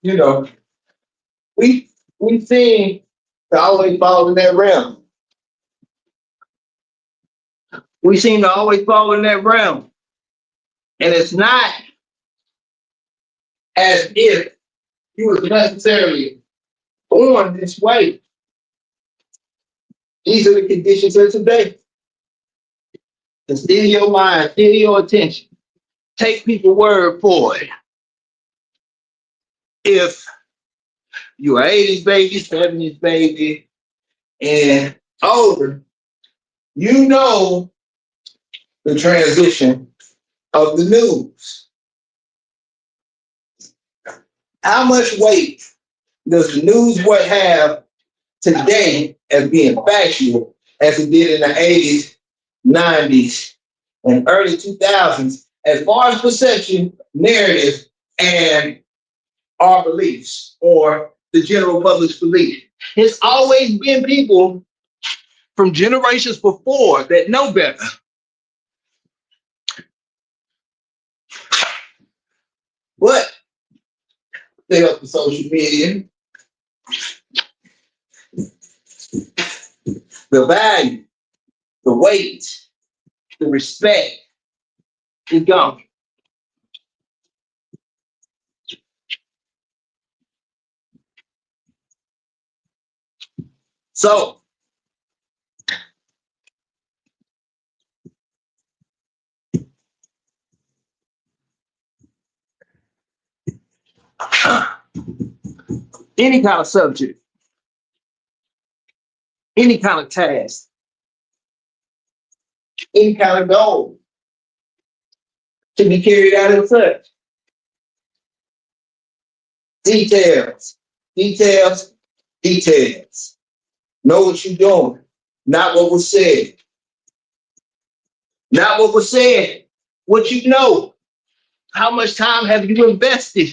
you know, we seem to always fall in that realm. We seem to always fall in that realm. And it's not as if you was necessarily born this way. These are the conditions of today. To steal your mind, steal your attention. Take people's word for it. If you're an 80s baby, 70s baby, and older, you know the transition of the news. How much weight does the news have today as being factual as it did in the 80s, 90s, and early 2000s as far as perception, narrative, and our beliefs or the general public's belief? It's always been people from generations before that know better. But they up to social media, the value, the weight, the respect is gone. So any kind of subject, any kind of task, any kind of goal to be carried out in such details, details, details. Know what you're doing, not what was said. Not what was said, what you know. How much time have you invested?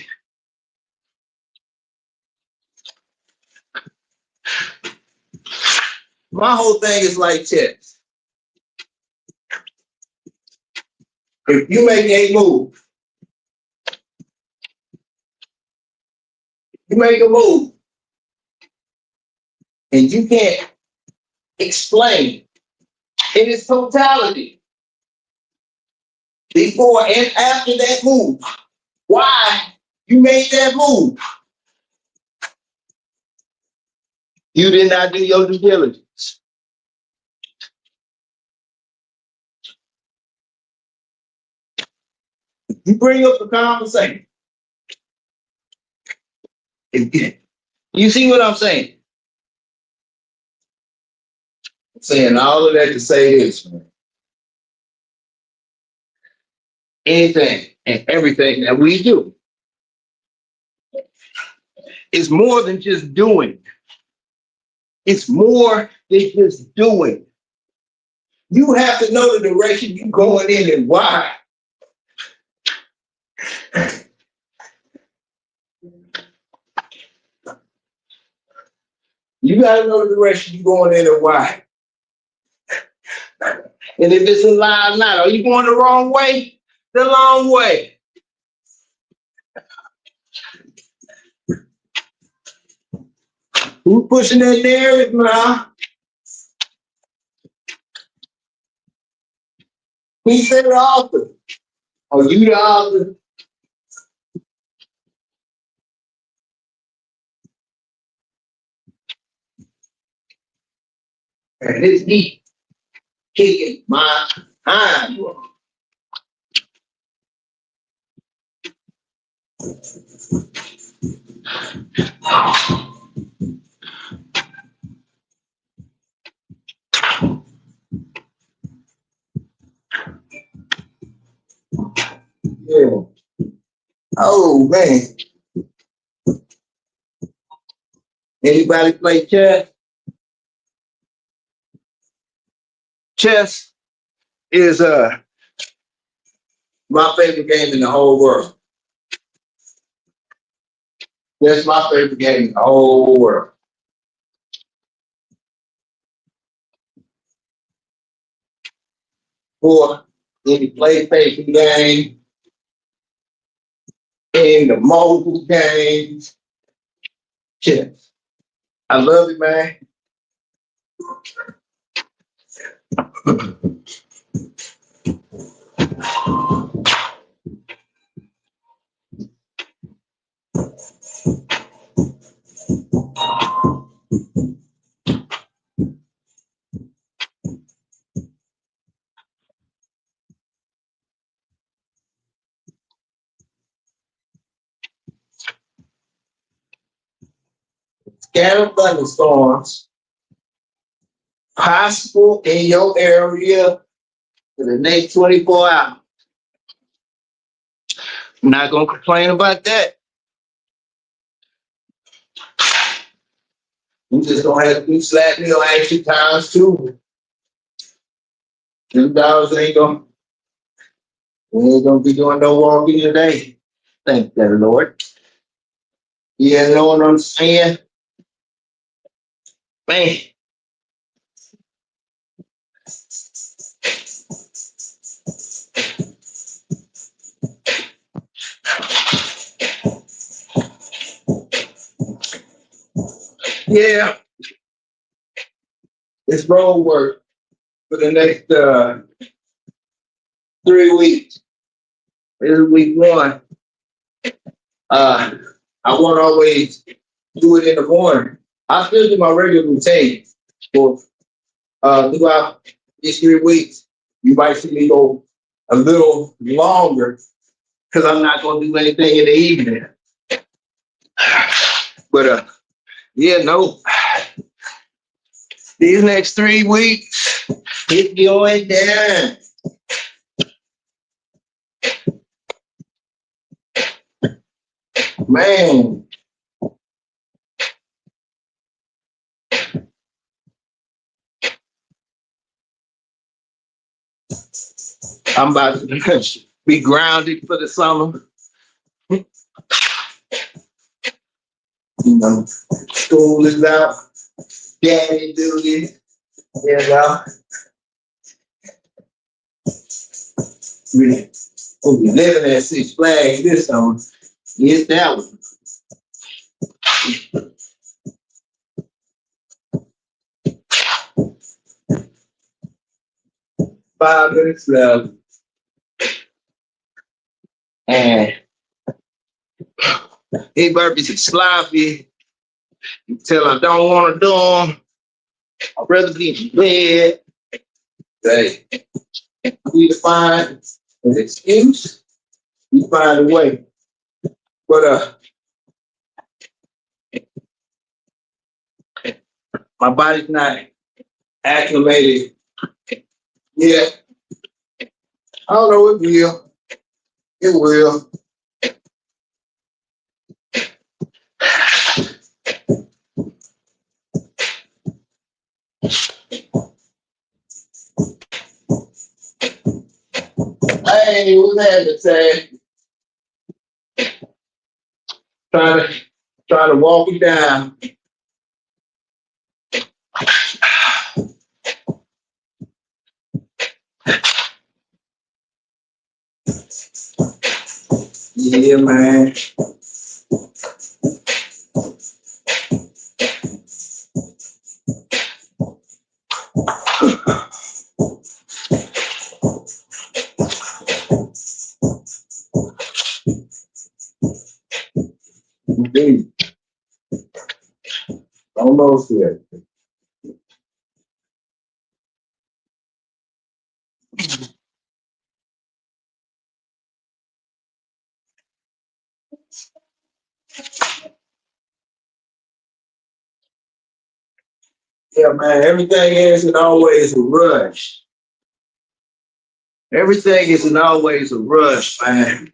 My whole thing is like chess. If you make a move, you make a move, and you can't explain in its totality before and after that move why you made that move, you did not do your due diligence. You bring up the conversation. You see what I'm saying? I'm saying all of that to say this, man. Anything and everything that we do is more than just doing. It's more than just doing. You have to know the direction you're going in and why. You got to know the direction you're going in and why. And if it's a lie or not, are you going the wrong way? The long way. Who's pushing that narrative now? He said the author. Are you the author? And it's me kicking my time. Yeah. Oh man. Anybody play chess? Chess is my favorite game in the whole world. That's my favorite game in the whole world. for any PlayStation game, in the mobile games. Shit. I love it, man. Scattered thunderstorms possible in your area for the next 24 hours. I'm not gonna complain about that. You just gonna have to do slap me on extra times too. $2 we ain't gonna be doing no walking today. Thank the Lord. You know what I'm saying? Man. Yeah, it's road work for the next 3 weeks. This is week 1. I won't always do it in the morning. I still do my regular routine for throughout these 3 weeks. You might see me go a little longer because I'm not gonna do anything in the evening. But yeah, no. These next 3 weeks, it's going down. Man. I'm about to be grounded for the summer. You know, school is out, daddy duty, you know. We'll be living at Six Flags this summer. Yes, that one. 5 minutes left. And he burpees is sloppy. You tell I don't want to do them. I'd rather be in bed. Hey, we find an excuse. We find a way. But my body's not acclimated yet. I don't know, it will. It will. Hey, what's that to say? Try to walk it down. Yeah, man. Indeed. Almost there. Yeah, man. Everything isn't always a rush. Everything isn't always a rush, man.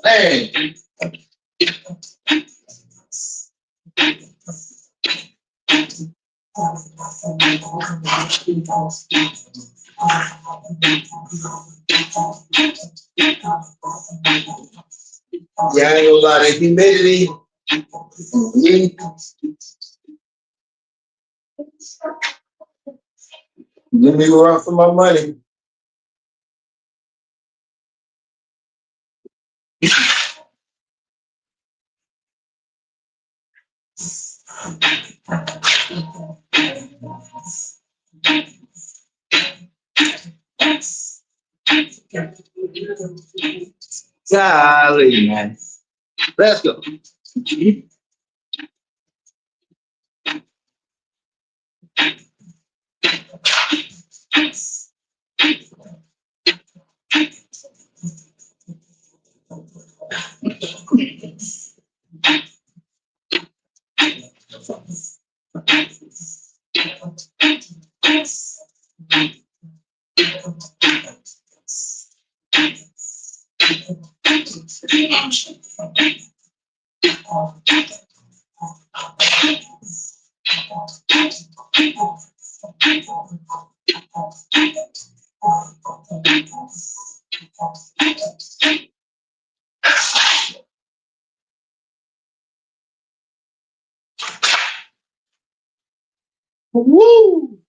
Man. Yeah, I ain't gonna lie, that humidity. Let me go out for my money. Golly, man. Let's go. Woo!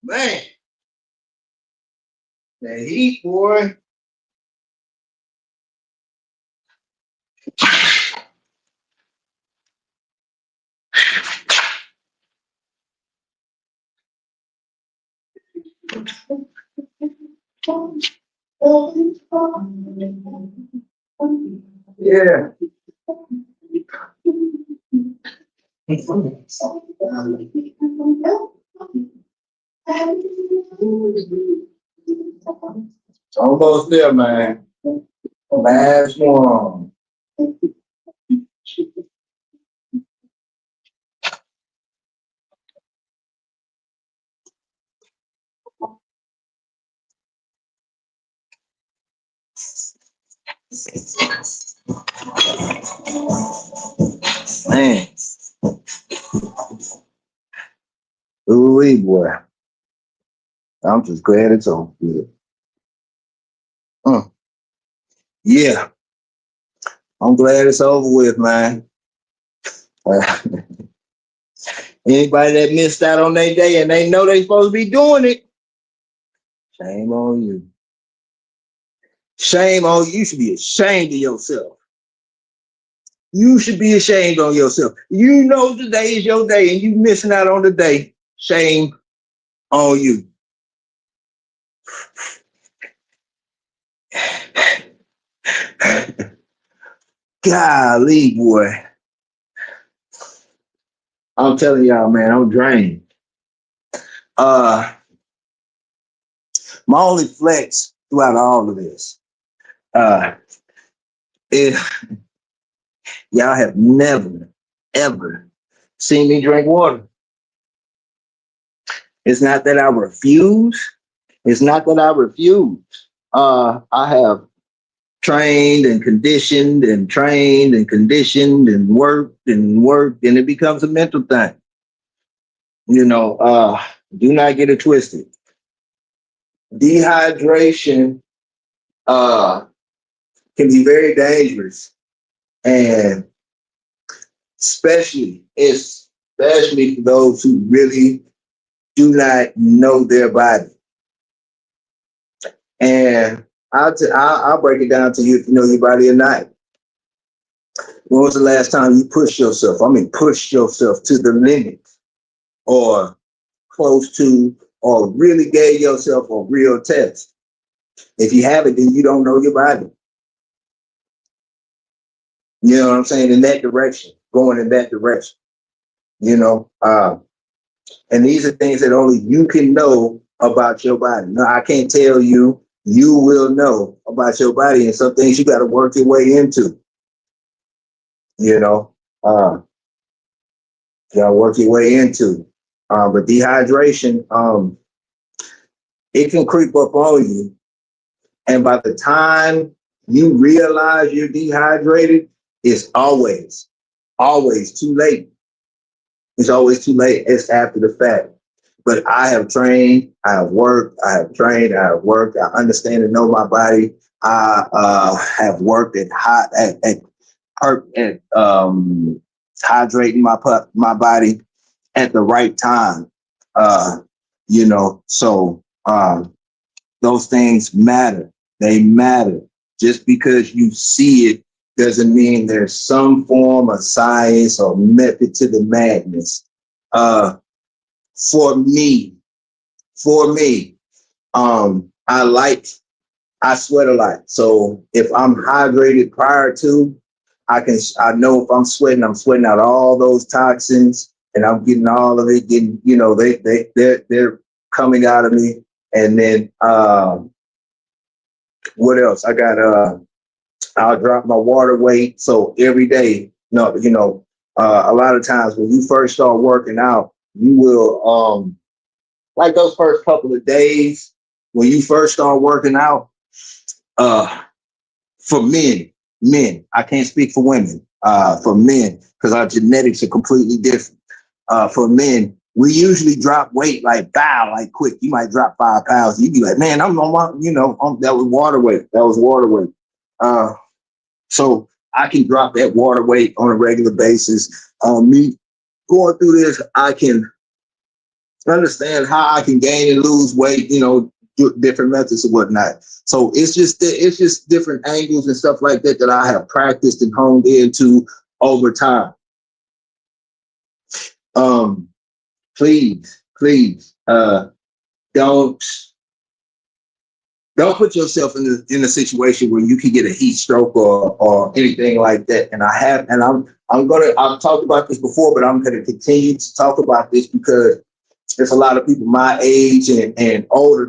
Man. That heat, boy. Yeah. Almost there, man. Last one. Man. Ooh, boy. I'm just glad it's over with. Yeah, I'm glad it's over with, man. Anybody that missed out on their day and they know they supposed to be doing it, shame on you. Shame on you. You should be ashamed of yourself. You should be ashamed on yourself. You know today is your day and you missing out on the day. Shame on you. Golly, boy. I'm telling y'all, man, I'm drained. My only flex throughout all of this, is y'all have never, ever seen me drink water. It's not that I refuse. It's not that I refuse. I have trained and conditioned and trained and conditioned and worked, and it becomes a mental thing. You know, do not get it twisted. Dehydration can be very dangerous, and especially for those who really do not know their body. And I'll break it down to you if you know your body or not. When was the last time you pushed yourself? I mean, pushed yourself to the limit or close to, or really gave yourself a real test? If you haven't, then you don't know your body. You know what I'm saying? In that direction, going in that direction, you know? And these are things that only you can know about your body. No, I can't tell you. You will know about your body, and some things you got to work your way into. You know, you got to work your way into. But dehydration, it can creep up on you. And by the time you realize you're dehydrated, it's always too late. It's always too late. It's after the fact. But I have trained, I have worked, I have trained, I have worked. I understand and know my body. I have worked at hydrating my body at the right time. So those things matter. They matter. Just because you see it doesn't mean there's some form of science or method to the madness. For me, I sweat a lot. So if I'm hydrated prior to, I know if I'm sweating out all those toxins and I'm getting all of it, they're coming out of me. And then what else? I'll drop my water weight. So every day, a lot of times when you first start working out, you will like those first couple of days when you first start working out, for men, I can't speak for women, for men, because our genetics are completely different. For men, we usually drop weight like quick. You might drop 5 pounds. You'd be like, man, I'm on my, that was water weight. So I can drop that water weight on a regular basis. Me going through this, I can understand how I can gain and lose weight, different methods and whatnot. So it's just different angles and stuff like that I have practiced and honed into over time. Please, don't put yourself in a situation where you can get a heat stroke or anything like that. And I've talked about this before, but I'm gonna continue to talk about this because there's a lot of people my age and older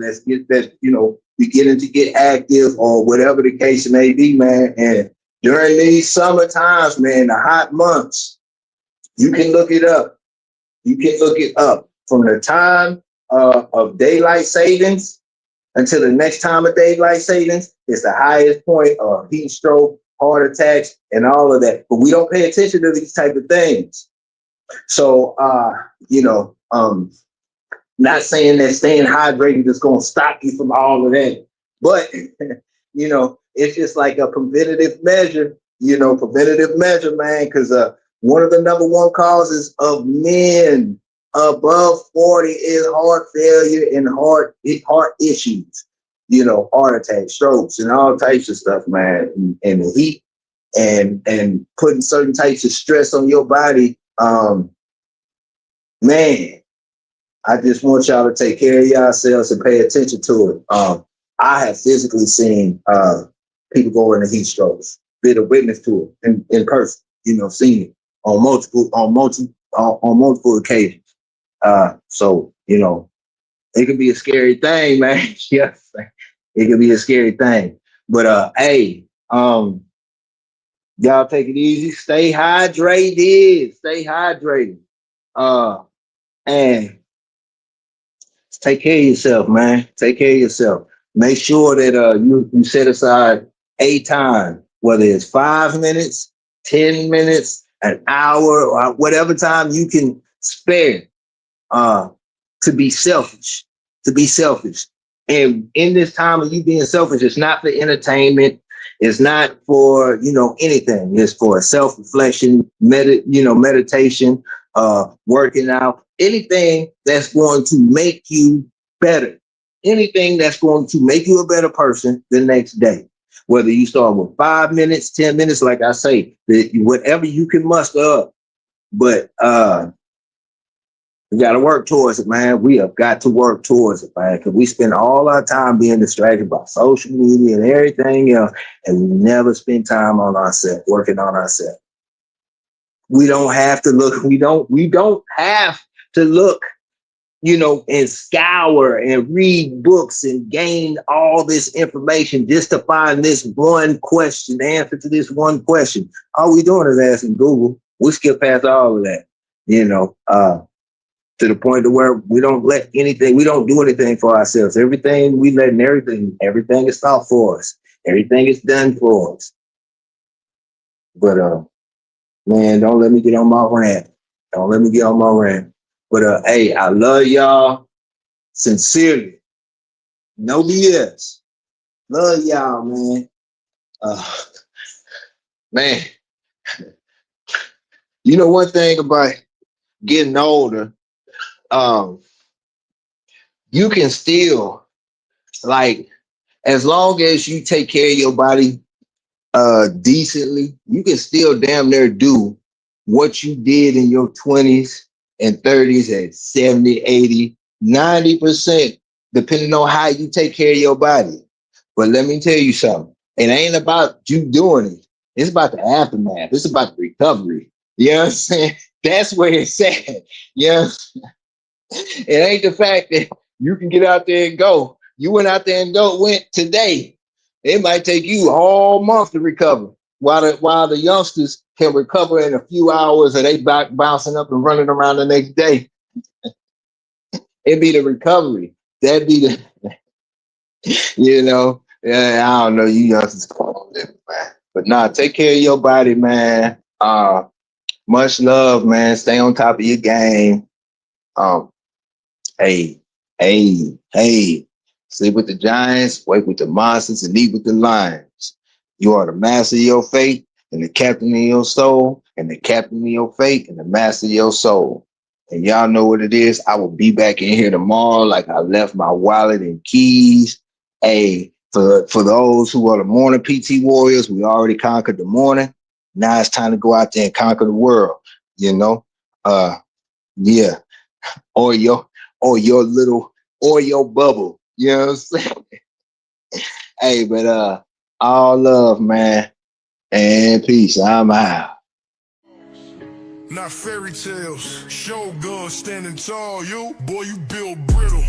beginning to get active or whatever the case may be, man. And during these summer times, man, the hot months, you can look it up. From the time of daylight savings until the next time of daylight savings is the highest point of heat stroke, heart attacks, and all of that. But we don't pay attention to these type of things. So, not saying that staying hydrated is going to stop you from all of that, but it's just like a preventative measure, man, because one of the number one causes of men above 40 is heart failure and heart issues, heart attacks, strokes, and all types of stuff, man, and the heat and putting certain types of stress on your body, man. I just want y'all to take care of yourselves and pay attention to it. I have physically seen people go into heat strokes, been a witness to it in person, seen it on multiple occasions. So it can be a scary thing, man. Yes, it can be a scary thing. But hey, y'all take it easy. Stay hydrated. And take care of yourself, man. Take care of yourself. Make sure that you set aside a time, whether it's 5 minutes, 10 minutes, an hour, or whatever time you can spare to be selfish. And in this time of you being selfish, it's not for entertainment. It's not for, anything. It's for self-reflection, meditation, working out, anything that's going to make you better, anything that's going to make you a better person the next day. Whether you start with 5 minutes, 10 minutes, like I say, whatever you can muster up. But we got to work towards it, man. We have got to work towards it, man, because we spend all our time being distracted by social media and everything else, and we never spend time on ourselves, working on ourselves. We don't have to look. We don't have to look, and scour and read books and gain all this information just to find this one question, the answer to this one question. All we doing is asking Google. We skip past all of that, to the point to where we don't do anything for ourselves. Everything is thought for us. Everything is done for us. But man, don't let me get on my rant. Don't let me get on my rant. But hey, I love y'all sincerely. No BS. Love y'all, man. Man, you know one thing about getting older, you can still, like, as long as you take care of your body decently, you can still damn near do what you did in your 20s and 30s at 70, 80, 90%, depending on how you take care of your body. But let me tell you something. It ain't about you doing it. It's about the aftermath. It's about the recovery. You know what I'm saying? That's where it's at. Yeah. It ain't the fact that you can get out there and go. You went out there and went today. It might take you all month to recover. While the youngsters can recover in a few hours, and they back bouncing up and running around the next day. It'd be the recovery. That'd be the, I don't know, you youngsters, man. But nah, take care of your body, man. Much love, man. Stay on top of your game. Hey, sleep with the giants, wake with the monsters, and eat with the lions. You are the master of your fate and the captain of your soul, and the captain of your fate and the master of your soul. And y'all know what it is. I will be back in here tomorrow like I left my wallet and keys. Hey, for those who are the morning PT warriors, we already conquered the morning. Now it's time to go out there and conquer the world, you know? Yeah. Or your bubble. You know what I'm saying? Hey, but all love, man. And peace. I'm out. Not fairy tales, Shogun standing tall, boy, you built brittle.